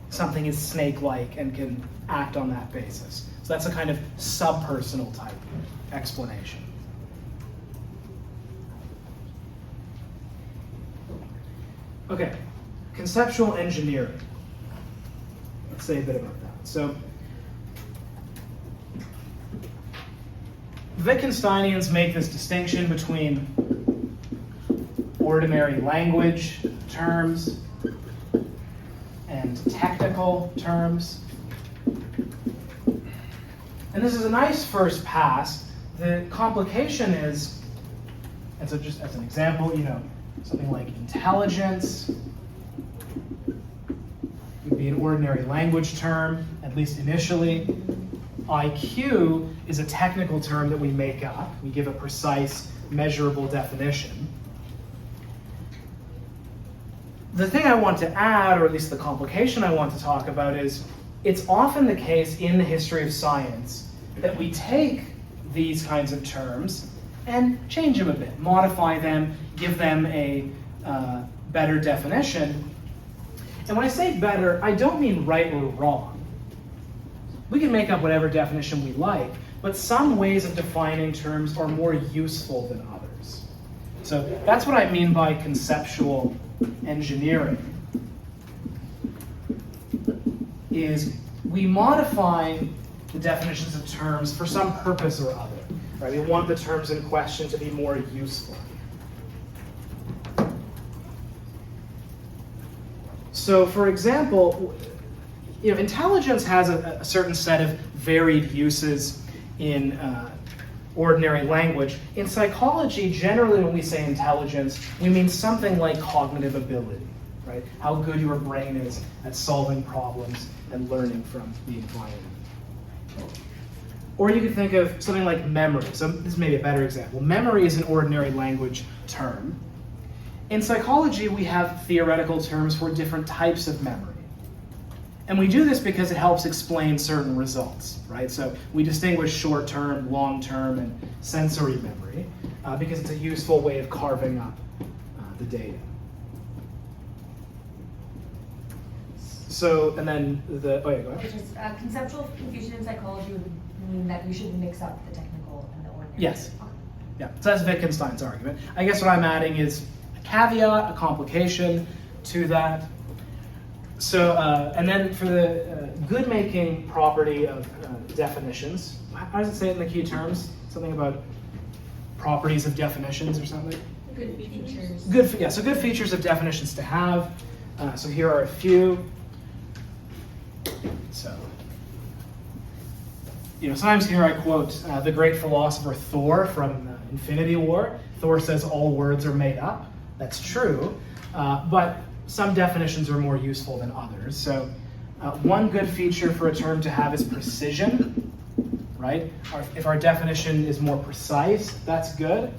something is snake-like and can act on that basis. So that's a kind of subpersonal type explanation. Okay, conceptual engineering. Let's say a bit about that. So, Wittgensteinians make this distinction between ordinary language terms and technical terms. And this is a nice first pass. The complication is, and so just as an example, something like intelligence would be an ordinary language term, at least initially. IQ is a technical term that we make up. We give a precise, measurable definition. The thing I want to add, or at least the complication I want to talk about, is it's often the case in the history of science that we take these kinds of terms and change them a bit, modify them, give them a better definition. And when I say better, I don't mean right or wrong. We can make up whatever definition we like, but some ways of defining terms are more useful than others. So that's what I mean by conceptual engineering, is we modify the definitions of terms for some purpose or other. Right? We want the terms in question to be more useful. So, for example, intelligence has a certain set of varied uses in ordinary language. In psychology, generally when we say intelligence, we mean something like cognitive ability, right? How good your brain is at solving problems and learning from the environment. Or you could think of something like memory. So this is maybe a better example. Memory is an ordinary language term. In psychology, we have theoretical terms for different types of memory. And we do this because it helps explain certain results, right? So we distinguish short-term, long-term, and sensory memory because it's a useful way of carving up the data. So, and then go ahead. It's just conceptual confusion in psychology would mean that you should mix up the technical and the ordinary. Yes. Yeah, so that's Wittgenstein's argument. I guess what I'm adding is a caveat, a complication to that. So, and then for the good-making property of definitions, how does it say it in the key terms? Something about properties of definitions or something? Good features. So good features of definitions to have. So here are a few. So, sometimes here I quote the great philosopher Thor from Infinity War. Thor says all words are made up. That's true, but some definitions are more useful than others. So one good feature for a term to have is precision, right? If our definition is more precise, that's good.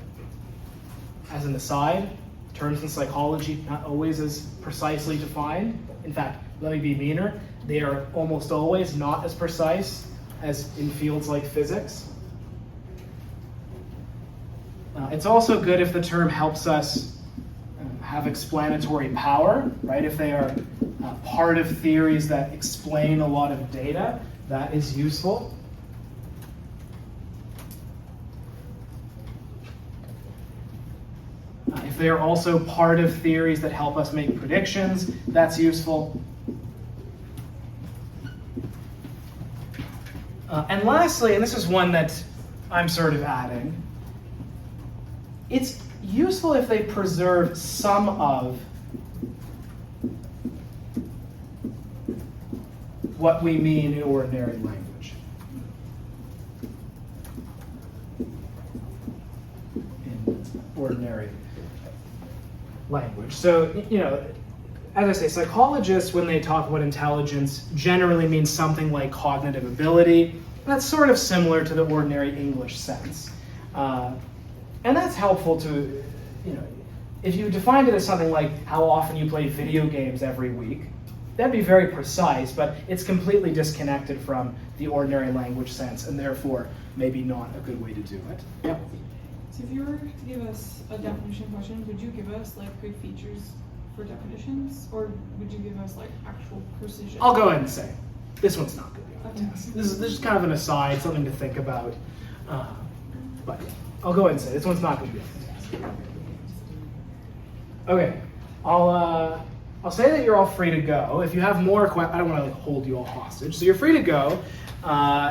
As an aside, terms in psychology not always as precisely defined. In fact, let me be meaner. They are almost always not as precise as in fields like physics. It's also good if the term helps us have explanatory power, right? If they are part of theories that explain a lot of data, that is useful. If they are also part of theories that help us make predictions, that's useful. And lastly, and this is one that I'm sort of adding, it's useful if they preserve some of what we mean in ordinary language. In ordinary language. So, as I say, psychologists, when they talk about intelligence, generally mean something like cognitive ability. That's sort of similar to the ordinary English sense. And that's helpful to, if you defined it as something like how often you play video games every week, that'd be very precise, but it's completely disconnected from the ordinary language sense, and therefore maybe not a good way to do it. Yep. So if you were to give us a definition question, would you give us like good features for definitions, or would you give us like actual precision? I'll go ahead and say, this one's not good beyond a test. This is just kind of an aside, something to think about. But I'll go ahead and say, this one's not good beyond a test. Okay, I'll say that you're all free to go. If you have more questions, I don't want to hold you all hostage, so you're free to go.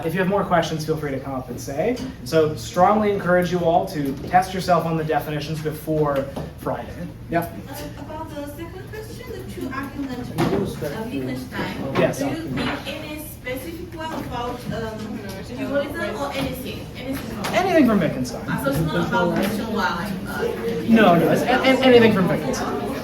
If you have more questions, feel free to come up and say. So strongly encourage you all to test yourself on the definitions before Friday. Yeah? About the second question, the two arguments of Wittgenstein. Yes. Do you mean any specific one about behaviorism or anything? Anything from Wittgenstein. So it's not about question one. No, it's anything from Wittgenstein.